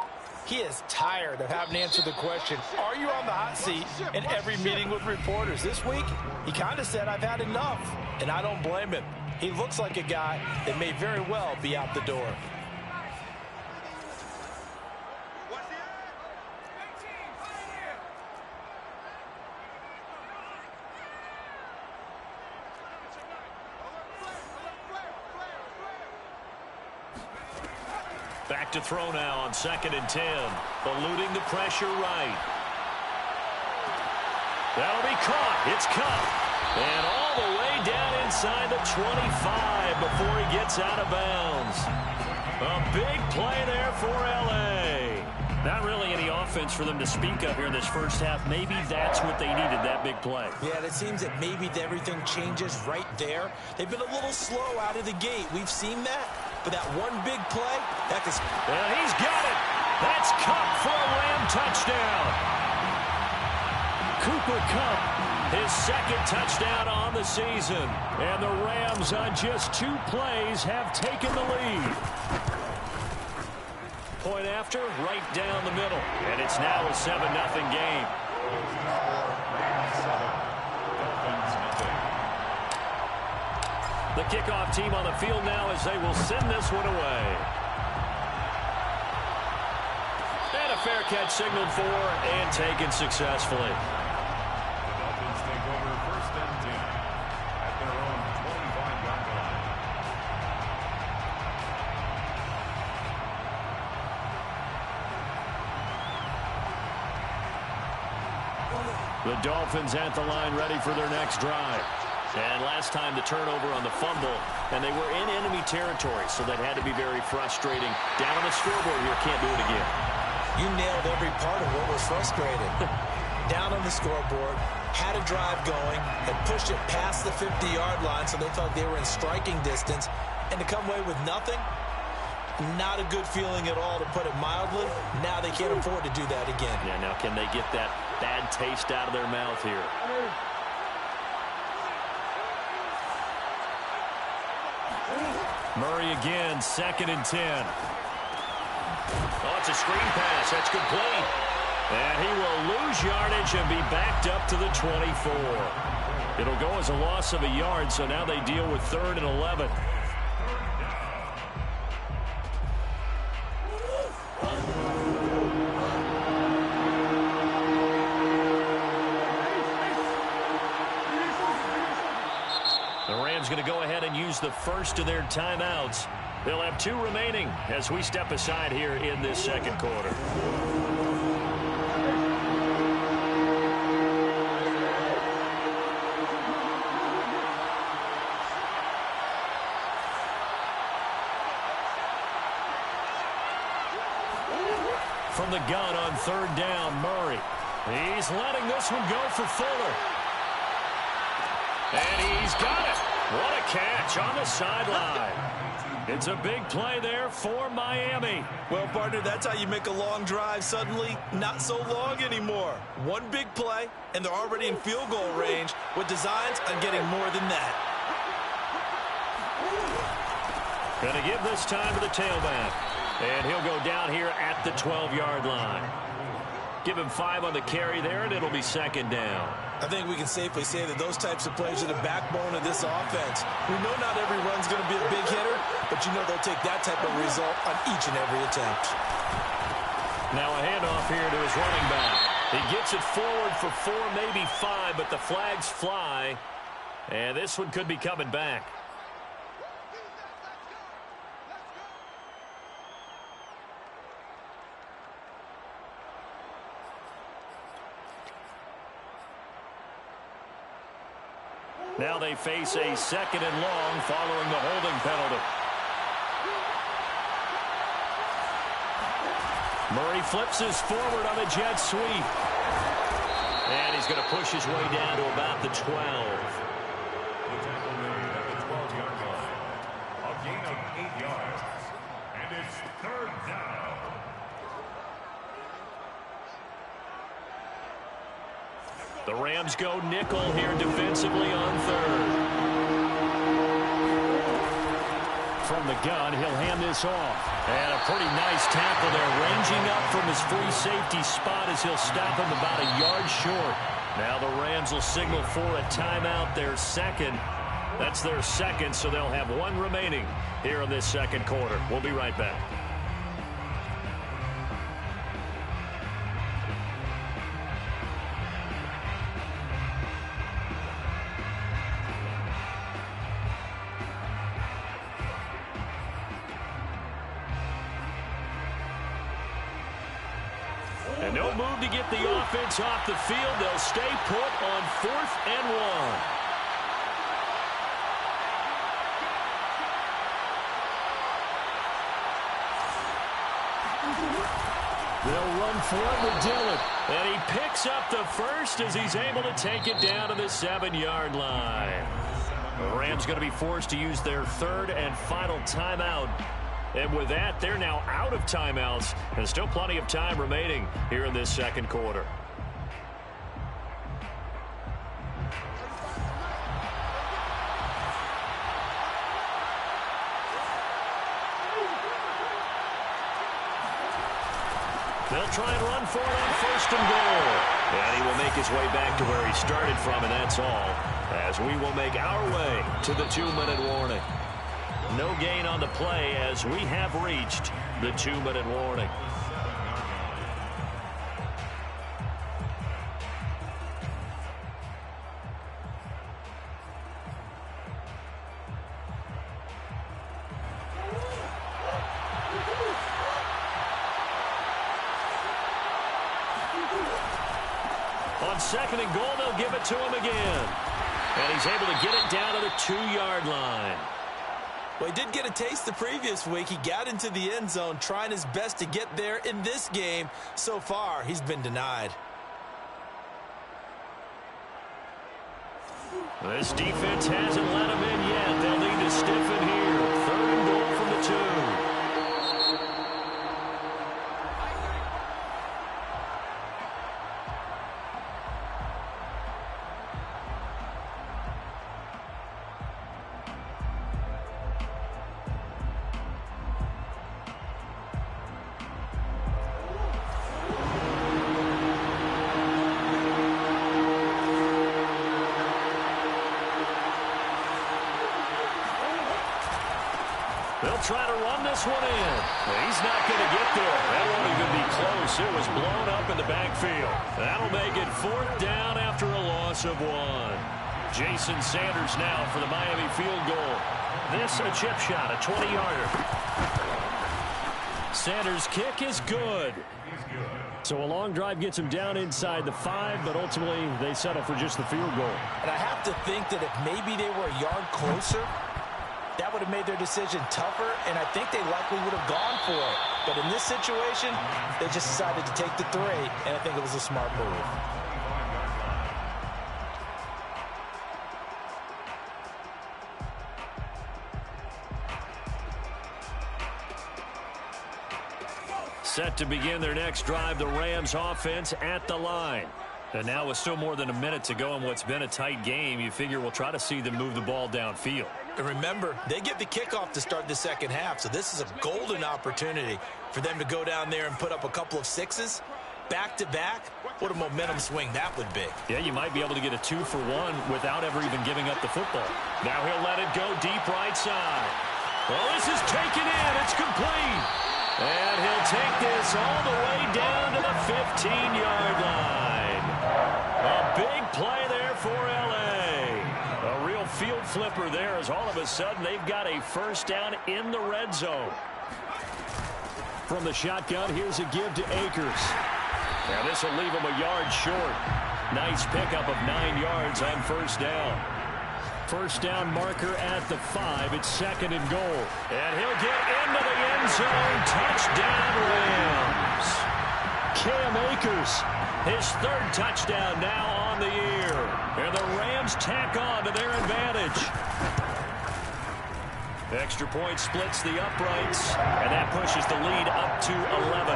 he is tired of having to answer the question, are you on the hot seat in every meeting with reporters? This week, he kind of said, I've had enough. And I don't blame him. He looks like a guy that may very well be out the door.
Back to throw now on 2nd and 10. Eluding the pressure right. That'll be caught. It's caught. And all the way down inside the 25 before he gets out of bounds. A big play there for L.A. Not really any offense for them to speak of here in this first half. Maybe that's what they needed, that big play.
Yeah, it seems that maybe everything changes right there. They've been a little slow out of the gate. We've seen that. But that one big play, that is...
And he's got it. That's Kupp for a Ram touchdown. Cooper Kupp, his 2nd touchdown on the season. And the Rams on just 2 plays have taken the lead. Point after, right down the middle. And it's now a 7-0 game. The kickoff team on the field now as they will send this one away. And a fair catch signaled for and taken successfully.
The Dolphins take over 1st and 10 at their own 25-yard line.
The Dolphins at the line ready for their next drive. And last time the turnover on the fumble, and they were in enemy territory, so that had to be very frustrating. Down on the scoreboard here, can't do it again.
You nailed every part of what was frustrating. Down on the scoreboard, had a drive going, and pushed it past the 50-yard line so they thought they were in striking distance, and to come away with nothing, not a good feeling at all, to put it mildly. Now they can't afford to do that again.
Yeah, now can they get that bad taste out of their mouth here? Murray again, 2nd and 10. Oh, it's a screen pass. That's complete. And he will lose yardage and be backed up to the 24. It'll go as a loss of a yard, so now they deal with 3rd and 11. Going to go ahead and use the first of their timeouts. They'll have 2 remaining as we step aside here in this 2nd quarter.
from the gun on third down. Murray. He's letting this one go for Fuller. And he's got it. What a catch on the sideline. It's a big play there for Miami.
Well, partner, that's how you make a long drive suddenly not so long anymore. One big play, and they're already in field goal range with designs on getting more than that.
Going to give this time to the tailback. And he'll go down here at the 12-yard line. Give him 5 on the carry there, and it'll be second down.
I think we can safely say that those types of plays are the backbone of this offense. We know not every run's going to be a big hitter, but you know they'll take that type of result on each and every attempt.
Now a handoff here to his running back. He gets it forward for 4, maybe 5, but the flags fly. And this one could be coming back. Now they face a second and long following the holding penalty. Murray flips his forward on a jet sweep. And he's going to push his way down to about the 12.
The tackle made at the 12-yard line. A gain of 8 yards. And it's third down.
The Rams go nickel here defensively on third. From the gun, he'll hand this off. And a pretty nice tackle there, ranging up from his free safety spot as he'll stop him about a yard short. Now the Rams will signal for a timeout, their second. That's their second, so they'll have 1 remaining here in this second quarter. We'll be right back. And no move to get the offense off the field. They'll stay put on 4th and 1. They'll run for it with Dillon. And he picks up the first as he's able to take it down to the 7-yard line. The Rams going to be forced to use their 3rd and final timeout. And with that, they're now out of timeouts. And still plenty of time remaining here in this second quarter. They'll try and run for it on 1st and goal. And he will make his way back to where he started from, and that's all. As we will make our way to the 2-minute warning. No gain on the play as we have reached the 2-minute warning. On 2nd and goal, they'll give it to him again. And he's able to get it down to the 2-yard line.
Well, he did get a taste the previous week. He got into the end zone trying his best to get there in this game. So far, he's been denied.
This defense hasn't let him in yet. They'll need to stiffen here. 3rd and goal from the 2. They'll try to run this one in. He's not going to get there. That won't even be close. It was blown up in the backfield. That'll make it 4th down after a loss of 1. Jason Sanders now for the Miami field goal. This a chip shot, a 20-yarder. Sanders' kick is good. So a long drive gets him down inside the 5, but ultimately they settle for just the field goal.
And I have to think that if maybe they were a yard closer, that would have made their decision tougher, and I think they likely would have gone for it. But in this situation, they just decided to take the 3, and I think it was a smart move.
Set to begin their next drive, the Rams offense at the line. And now with still more than a minute to go in what's been a tight game, you figure we'll try to see them move the ball downfield.
And remember, they get the kickoff to start the second half, so this is a golden opportunity for them to go down there and put up a couple of 6s back-to-back. What a momentum swing that would be.
Yeah, you might be able to get a 2-for-1 without ever even giving up the football. Now he'll let it go deep right side. Well, this is taken in. It's complete. And he'll take this all the way down to the 15-yard line. A big play there for L.A. A real field flipper there as all of a sudden they've got a first down in the red zone. From the shotgun, here's a give to Akers. Now this will leave him a yard short. Nice pickup of 9 yards on first down. First down marker at the 5. It's 2nd and goal. And he'll get into the end zone. Touchdown, Rams. Cam Akers, his 3rd touchdown now on the year. And the Rams tack on to their advantage. Extra point splits the uprights. And that pushes the lead up to 11.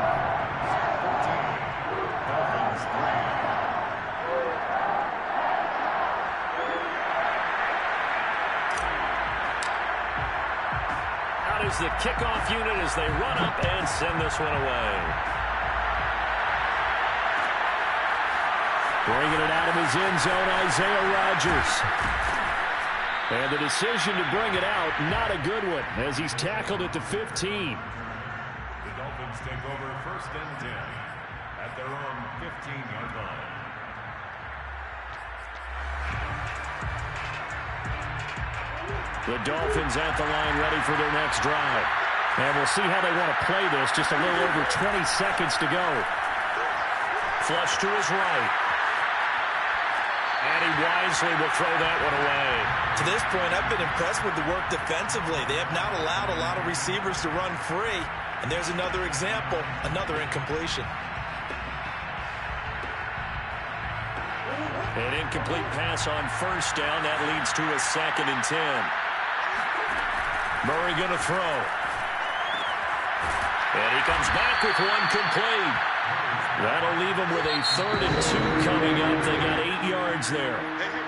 Is the kickoff unit as they run up and send this one away. Bringing it out of his end zone, Isaiah Rodgers. And the decision to bring it out, not a good one, as he's tackled at the 15.
The Dolphins take over 1st and 10 at their own 15-yard line.
The Dolphins at the line ready for their next drive. And we'll see how they want to play this. Just a little over 20 seconds to go. Flush to his right. And he wisely will throw that one away.
To this point, I've been impressed with the work defensively. They have not allowed a lot of receivers to run free. And there's another example, another incompletion.
An incomplete pass on first down. That leads to a 2nd and 10. Murray going to throw. And he comes back with one complete. That'll leave him with a 3rd and 2 coming up. They got 8 yards there.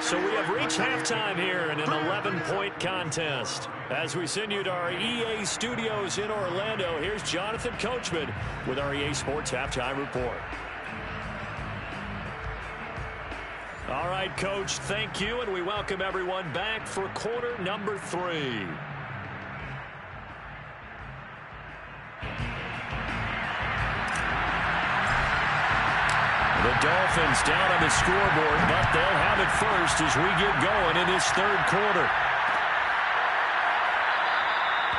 So we have reached halftime here in an 11-point contest. As we send you to our EA studios in Orlando, here's Jonathan Coachman with our EA Sports Halftime Report. All right, Coach, thank you, and we welcome everyone back for quarter number 3. The Dolphins down on the scoreboard, but they'll have it first as we get going in this 3rd quarter.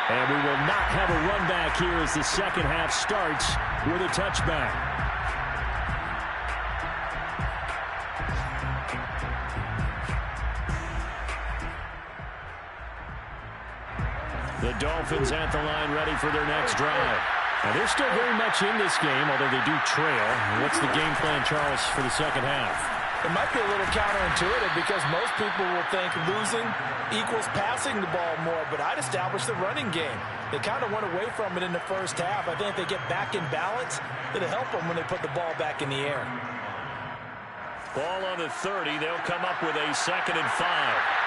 And we will not have a run back here as the second half starts with a touchback. The Dolphins at the line ready for their next drive. Now, they're still very much in this game, although they do trail. What's the game plan, Charles, for the second half?
It might be a little counterintuitive because most people will think losing equals passing the ball more, but I'd establish the running game. They kind of went away from it in the first half. I think if they get back in balance, it'll help them when they put the ball back in the air.
Ball on the 30. They'll come up with a 2nd and 5.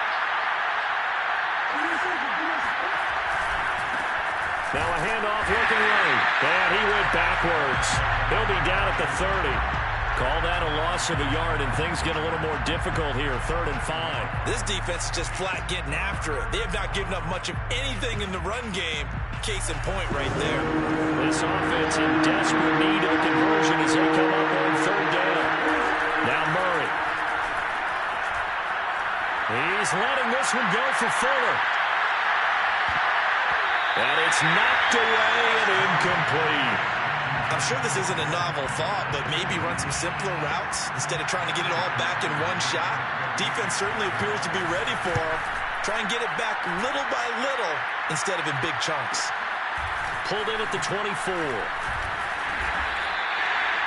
Now a handoff looking right. And he went backwards. He'll be down at the 30. Call that a loss of a yard, and things get a little more difficult here. 3rd and 5.
This defense is just flat getting after it. They have not given up much of anything in the run game. Case in point right there.
This offense in desperate need of a conversion as they come up on 3rd down. Now Murray. He's letting this one go for Fuller. And it's knocked away and incomplete.
I'm sure this isn't a novel thought, but maybe run some simpler routes instead of trying to get it all back in one shot. Defense certainly appears to be ready for him. Try and get it back little by little instead of in big chunks.
pulled in at the 24.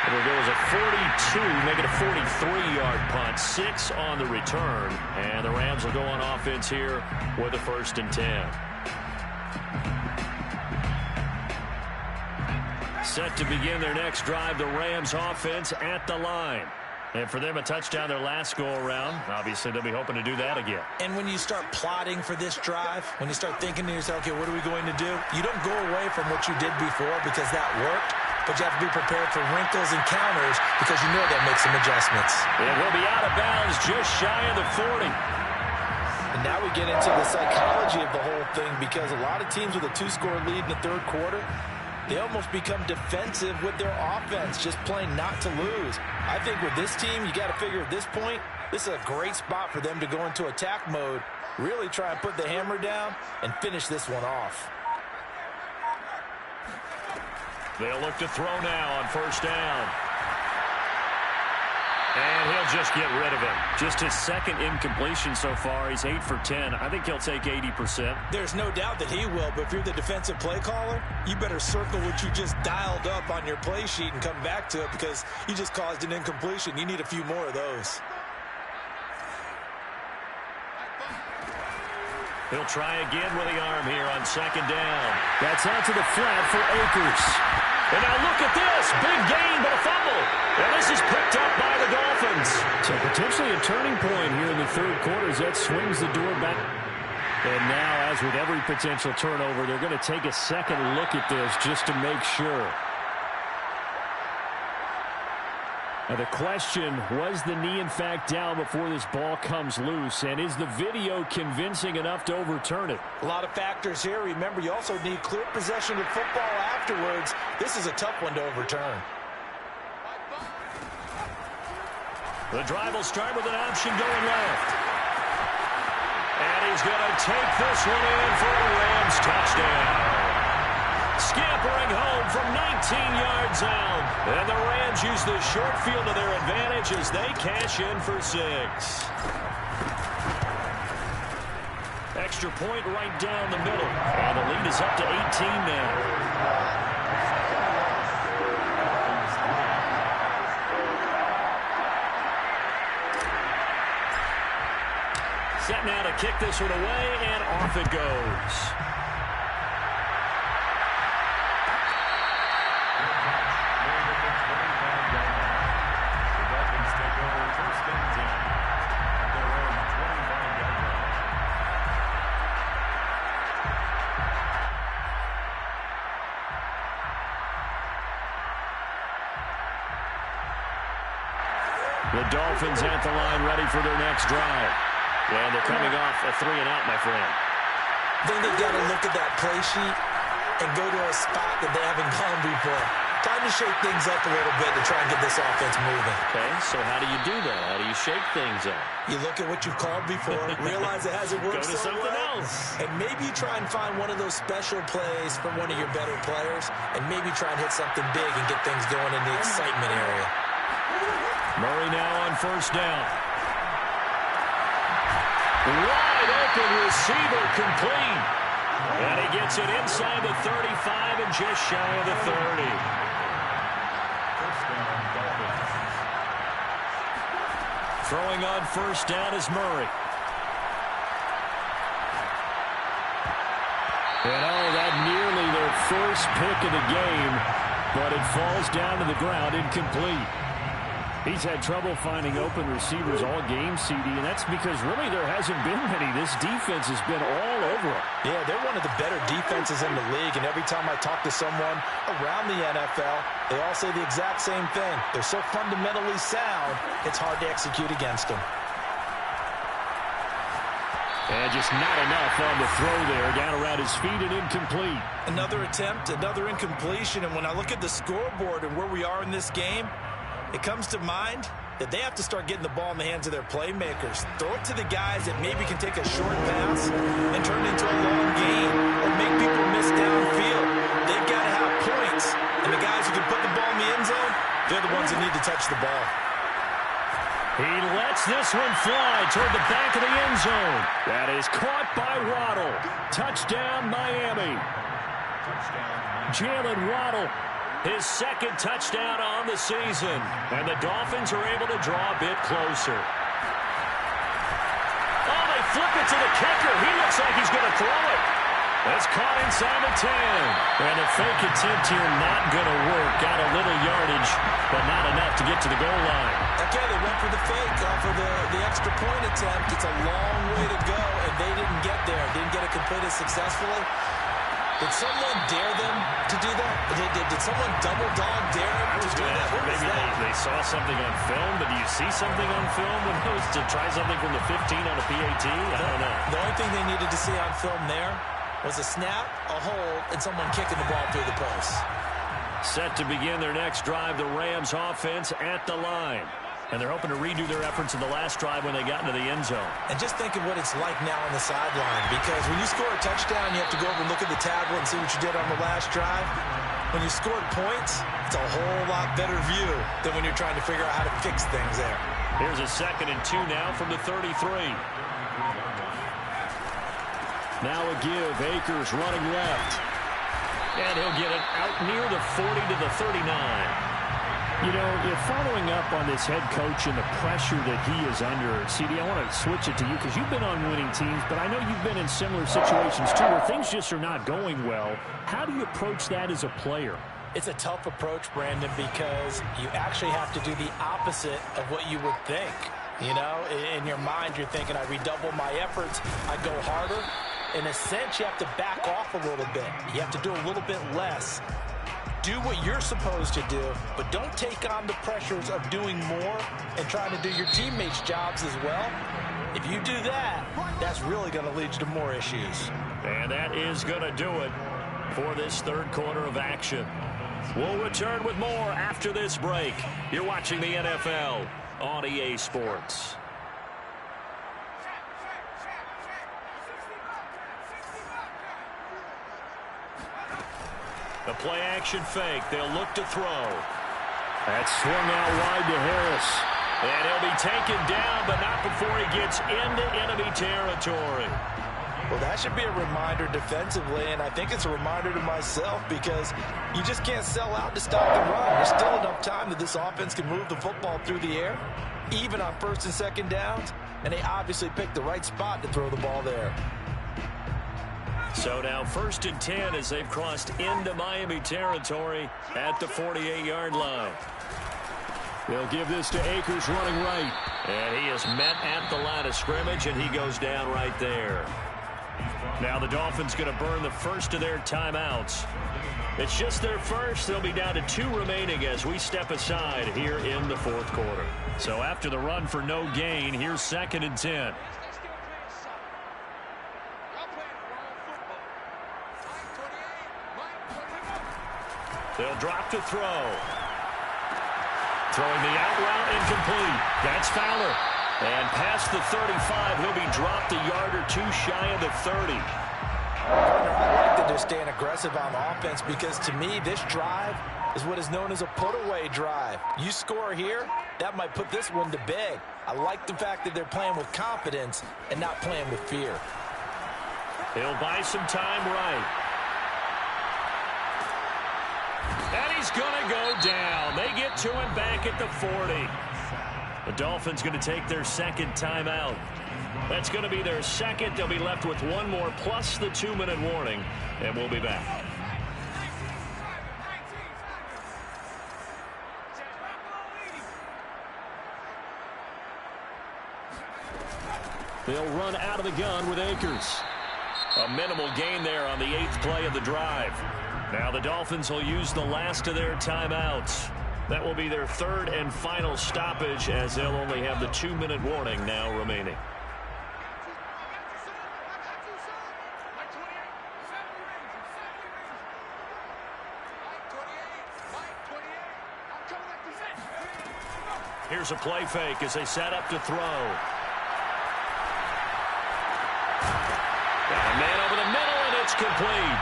It'll go as a 42, make it a 43-yard punt. 6 on the return. And the Rams will go on offense here with a 1st and 10. Set to begin their next drive, the Rams offense at the line. And for them, a touchdown their last go-around. Obviously, they'll be hoping to do that again.
And when you start plotting for this drive, when you start thinking to yourself, okay, what are we going to do? You don't go away from what you did before because that worked, but you have to be prepared for wrinkles and counters because you know they'll make some adjustments.
It will be out of bounds just shy of the 40.
And now we get into the psychology of the whole thing because a lot of teams with a 2-score lead in the 3rd quarter, they almost become defensive with their offense, just playing not to lose. I think with this team, you got to figure at this point, this is a great spot for them to go into attack mode, really try and put the hammer down and finish this one off.
They'll look to throw now on 1st down. And he'll just get rid of it. Just his 2nd incompletion so far. He's 8 for 10. I think he'll take 80%.
There's no doubt that he will, but if you're the defensive play caller, you better circle what you just dialed up on your play sheet and come back to it because you just caused an incompletion. You need a few more of those.
He'll try again with the arm here on 2nd down. That's out to the flat for Akers. And now look at this. Big gain, but a fumble. And this is picked up by the Dolphins.
So potentially a turning point here in the 3rd quarter as that swings the door back. And now, as with every potential turnover, they're going to take a second look at this just to make sure. Now the question, was the knee in fact down before this ball comes loose? And is the video convincing enough to overturn it?
A lot of factors here. Remember, you also need clear possession of football afterwards. This is a tough one to overturn.
The drive will start with an option going left. And he's going to take this one in for a Rams touchdown. Scampering home from 19 yards out. And the Rams use the short field to their advantage as they cash in for 6. Extra point right down the middle. And the lead is up to 18 now. Set now to kick this one away, and off it goes. The Dolphins at the line, ready for their next drive. And they're coming off a 3-and-out, my friend.
I think they've got to look at that play sheet and go to a spot that they haven't gone before. Time to shake things up a little bit to try and get this offense moving.
Okay, so how do you do that? How do you shake things up?
You look at what you've called before, realize it hasn't worked
Go to
so
something
well,
else.
and maybe try and find one of those special plays from one of your better players, and maybe try and hit something big and get things going in the excitement area.
Murray now on 1st down. Wide open receiver complete. And he gets it inside the 35 and just shy of the 30. Throwing on 1st down is Murray.
And that nearly their first pick of the game, but it falls down to the ground incomplete. He's had trouble finding open receivers all game, CD, and that's because really there hasn't been many. This defense has been all over him.
Yeah, they're one of the better defenses in the league, and every time I talk to someone around the NFL, they all say the exact same thing. They're so fundamentally sound, it's hard to execute against them.
And just not enough on the throw there. Down around his feet and incomplete.
Another attempt, another incompletion, and when I look at the scoreboard and where we are in this game, it comes to mind that they have to start getting the ball in the hands of their playmakers. Throw it to the guys that maybe can take a short pass and turn it into a long gain or make people miss downfield. They've got to have points, and the guys who can put the ball in the end zone, they're the ones that need to touch the ball.
He lets this one fly toward the back of the end zone. That is caught by Waddle. Touchdown, Miami. Jalen Waddle,
his second touchdown on the season. And the Dolphins are able to draw a bit closer. Oh, they flip it to the kicker. He looks like he's going to throw it. That's caught inside the 10.
And a fake attempt here not going to work. Got a little yardage, but not enough to get to the goal line.
Okay, they went for the fake off of the extra point attempt. It's a long way to go, and they didn't get there. Didn't get it completed successfully. Did someone dare them to do that? Did someone double dog dare them to do that?
Maybe they saw something on film, but do you see something on film when it was to try something from the 15 on a PAT? I don't know.
The only thing they needed to see on film there was a snap, a hold, and someone kicking the ball through the post.
Set to begin their next drive, the Rams offense at the line.
And they're hoping to redo their efforts in the last drive when they got into the end zone.
And just think of what it's like now on the sideline, because when you score a touchdown, you have to go over and look at the tablet and see what you did on the last drive. When you scored points, it's a whole lot better view than when you're trying to figure out how to fix things there.
Here's a 2nd and 2 now from the 33.
Now a give. Akers running left.
And he'll get it out near the 40 to the 39.
You know, if following up on this head coach and the pressure that he is under, CD, I want to switch it to you because you've been on winning teams, but I know you've been in similar situations too where things just are not going well. How do you approach that as a player?
It's a tough approach, Brandon, because you actually have to do the opposite of what you would think. You know, in your mind, you're thinking, I redouble my efforts, I go harder. In a sense, you have to back off a little bit. You have to do a little bit less. Do what you're supposed to do, but don't take on the pressures of doing more and trying to do your teammates' jobs as well. If you do that, that's really going to lead you to more issues.
And that is going to do it for this third quarter of action. We'll return with more after this break. You're watching the NFL on EA Sports. The play-action fake. They'll look to throw.
That's swung out wide to Harris.
And he'll be taken down, but not before he gets into enemy territory.
Well, that should be a reminder defensively, and I think it's a reminder to myself because you just can't sell out to stop the run. There's still enough time that this offense can move the football through the air, even on 1st and 2nd downs, and they obviously picked the right spot to throw the ball there.
So now 1st and 10 as they've crossed into Miami territory at the 48-yard line.
They'll give this to Akers running right.
And he is met at the line of scrimmage, and he goes down right there. Now the Dolphins going to burn the first of their timeouts. It's just their first. They'll be down to 2 remaining as we step aside here in the 4th quarter.
So after the run for no gain, here's 2nd and 10.
They'll drop to throw. Throwing the out route incomplete. That's Fowler. And past the 35, he'll be dropped a yard or 2 shy of the 30.
I like that they're staying aggressive on offense because to me, this drive is what is known as a put-away drive. You score here, that might put this one to bed. I like the fact that they're playing with confidence and not playing with fear.
He'll buy some time right. And he's going to go down. They get to him back at the 40. The Dolphins going to take their 2nd timeout. That's going to be their 2nd. They'll be left with 1 more plus the 2-minute warning, and we'll be back.
They'll run out of the gun with Akers.
A minimal gain there on the 8th play of the drive. Now the Dolphins will use the last of their timeouts. That will be their 3rd and final stoppage as they'll only have the 2-minute warning now remaining. Here's a play fake as they set up to throw. Got a man over the middle, and it's complete.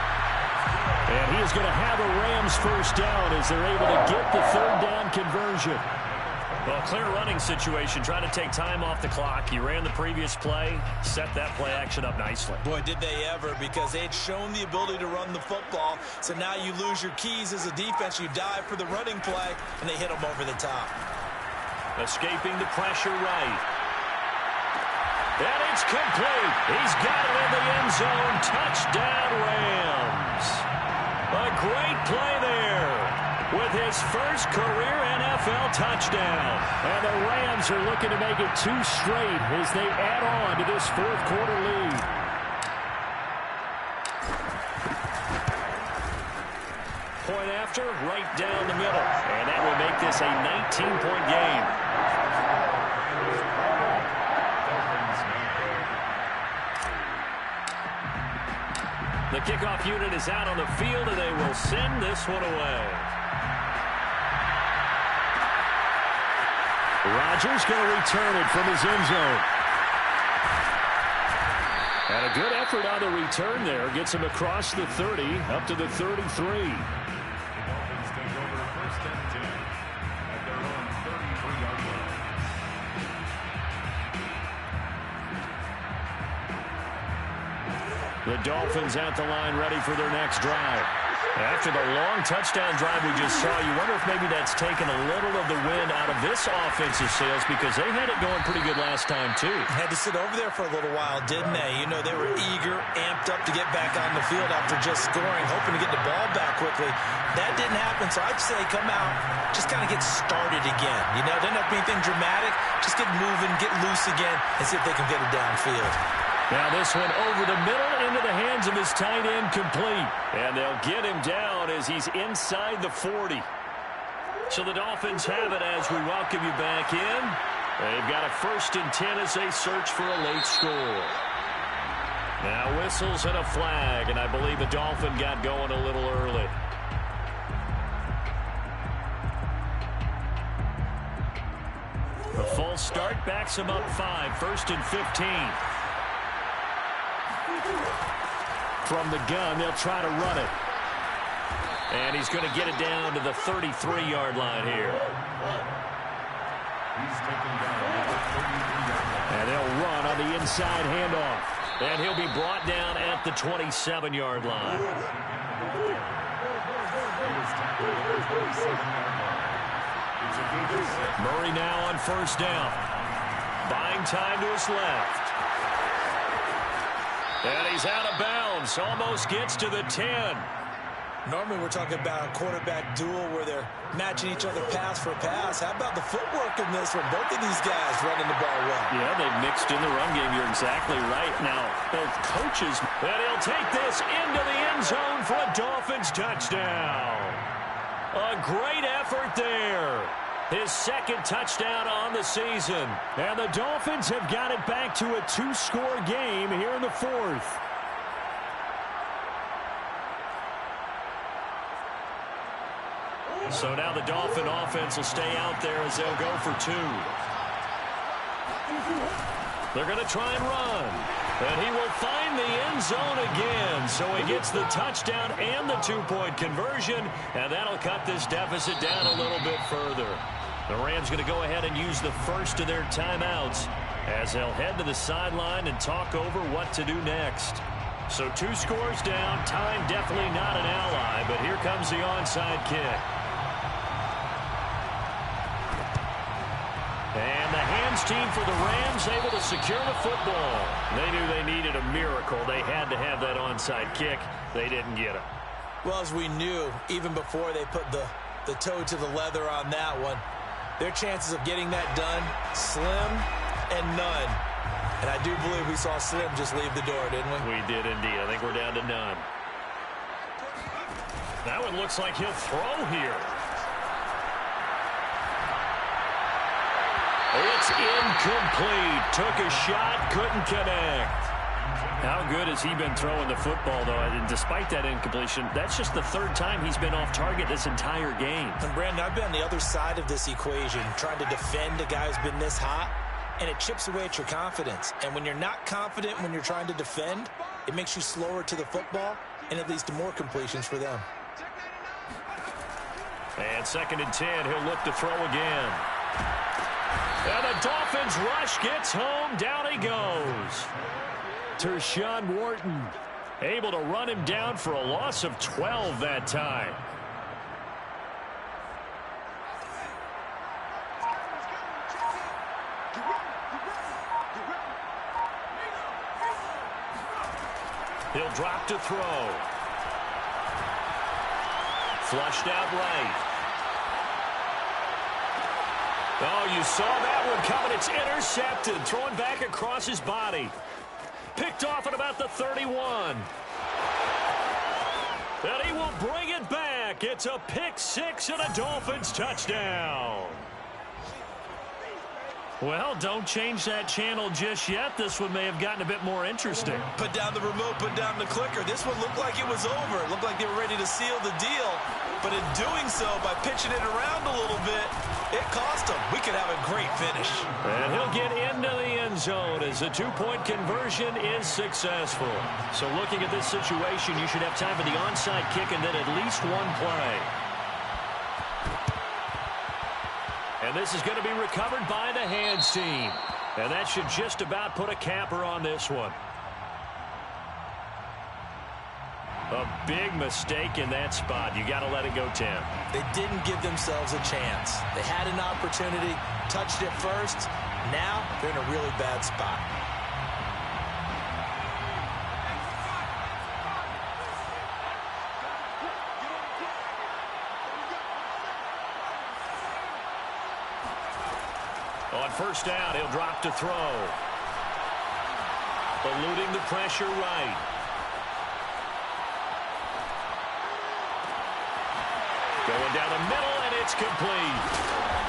And he is going to have a Rams first down as they're able to get the 3rd down conversion. Well, clear running situation, trying to take time off the clock. He ran the previous play, set that play action up nicely.
Boy, did they ever, because they'd shown the ability to run the football. So now you lose your keys as a defense. You dive for the running play, and they hit them over the top.
Escaping the pressure right. And it's complete. He's got it in the end zone. Touchdown, Rams. A great play there with his first career NFL touchdown. And the Rams are looking to make it 2 straight as they add on to this fourth quarter lead. Point after, right down the middle. And that will make this a 19-point game. The kickoff unit is out on the field, and they will send this one away. Rodgers going to return it from his end zone. And a good effort on the return there. Gets him across the 30, up to the 33.
The Dolphins take over first and 10 at their own 33-yard line.
The Dolphins at the line, ready for their next drive. After the long touchdown drive we just saw, you wonder if maybe that's taken a little of the wind out of this offensive sails, because they had it going pretty good last time, too.
Had to sit over there for a little while, didn't they? You know, they were eager, amped up to get back on the field after just scoring, hoping to get the ball back quickly. That didn't happen, so I'd say come out, just kind of get started again. You know, doesn't have to be anything dramatic. Just get moving, get loose again, and see if they can get it downfield.
Now this one over the middle into the hands of his tight end, complete. And they'll get him down as he's inside the 40. So the Dolphins have it as we welcome you back in. They've got a 1st and 10 as they search for a late score. Now whistles and a flag, and I believe the Dolphin got going a little early. The false start backs him up 5, 1st and 15. From the gun, they'll try to run it. And he's going to get it down to the 33-yard line here.
He's taken down at the 33-yard line.
And they'll run on the inside handoff. And he'll be brought down at the 27-yard line. Murray now on 1st down. Buying time to his left. And he's out of bounds. Almost gets to the 10.
Normally we're talking about a quarterback duel where they're matching each other pass for pass. How about the footwork in this one? Both of these guys running the ball well.
Yeah, they've mixed in the run game. You're exactly right. Now, both coaches. And he'll take this into the end zone for a Dolphins touchdown. A great effort there. His 2nd touchdown on the season. And the Dolphins have got it back to a 2-score game here in the 4th. So now the Dolphin offense will stay out there as they'll go for 2. They're going to try and run. And he will find the end zone again. So he gets the touchdown and the 2-point conversion. And that'll cut this deficit down a little bit further. The Rams going to go ahead and use the first of their timeouts as they'll head to the sideline and talk over what to do next. So 2 scores down. Time definitely not an ally, but here comes the onside kick. And the hands team for the Rams able to secure the football. They knew they needed a miracle. They had to have that onside kick. They didn't get it.
Well, as we knew, even before they put the toe to the leather on that one, their chances of getting that done, slim and none. And I do believe we saw Slim just leave the door, didn't we?
We did indeed. I think we're down to none. That one looks like he'll throw here. It's incomplete. Took a shot, couldn't connect. How good has he been throwing the football, though? And despite that incompletion, that's just the 3rd time he's been off target this entire game.
And, Brandon, I've been on the other side of this equation, trying to defend a guy who's been this hot, and it chips away at your confidence. And when you're not confident when you're trying to defend, it makes you slower to the football, and it leads to more completions for them.
And 2nd and 10, he'll look to throw again.
And the Dolphins rush gets home. Down he goes. Tershawn Wharton able to run him down for a loss of 12 that time. He'll drop to throw. Flushed out right. Oh, you saw that one coming. It's intercepted. Thrown back across his body. Picked off at about the 31. And he will bring it back. It's a pick six and a Dolphins touchdown. Well, don't change that channel just yet. This one may have gotten a bit more interesting.
Put down the remote, put down the clicker. This one looked like it was over. It looked like they were ready to seal the deal. But in doing so, by pitching it around a little bit, it cost them. We could have a great finish.
And he'll get into the end zone as the two-point conversion is successful. So looking at this situation, you should have time for the onside kick and then at least one play. And this is going to be recovered by the hands team. And that should just about put a capper on this one. A big mistake in that spot. You got to let it go, Tim.
They didn't give themselves a chance. They had an opportunity, touched it first. Now they're in a really bad spot.
On first down, he'll drop to throw. Eluding the pressure right. Going down the middle, and it's complete.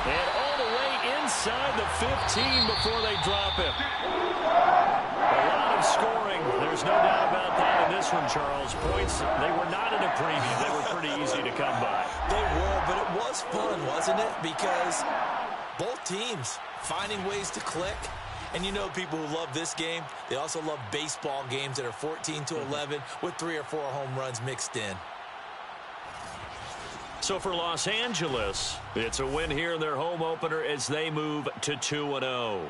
And all the way inside the 15 before they drop him. A lot of scoring. There's no doubt about that in this one, Charles. Points, they were not in a preview. They were pretty easy to come by.
They were, but it was fun, wasn't it? Because both teams finding ways to click. And you know people who love this game, they also love baseball games that are 14-11 with 3 or 4 home runs mixed in.
So for Los Angeles, it's a win here in their home opener as they move to 2-0.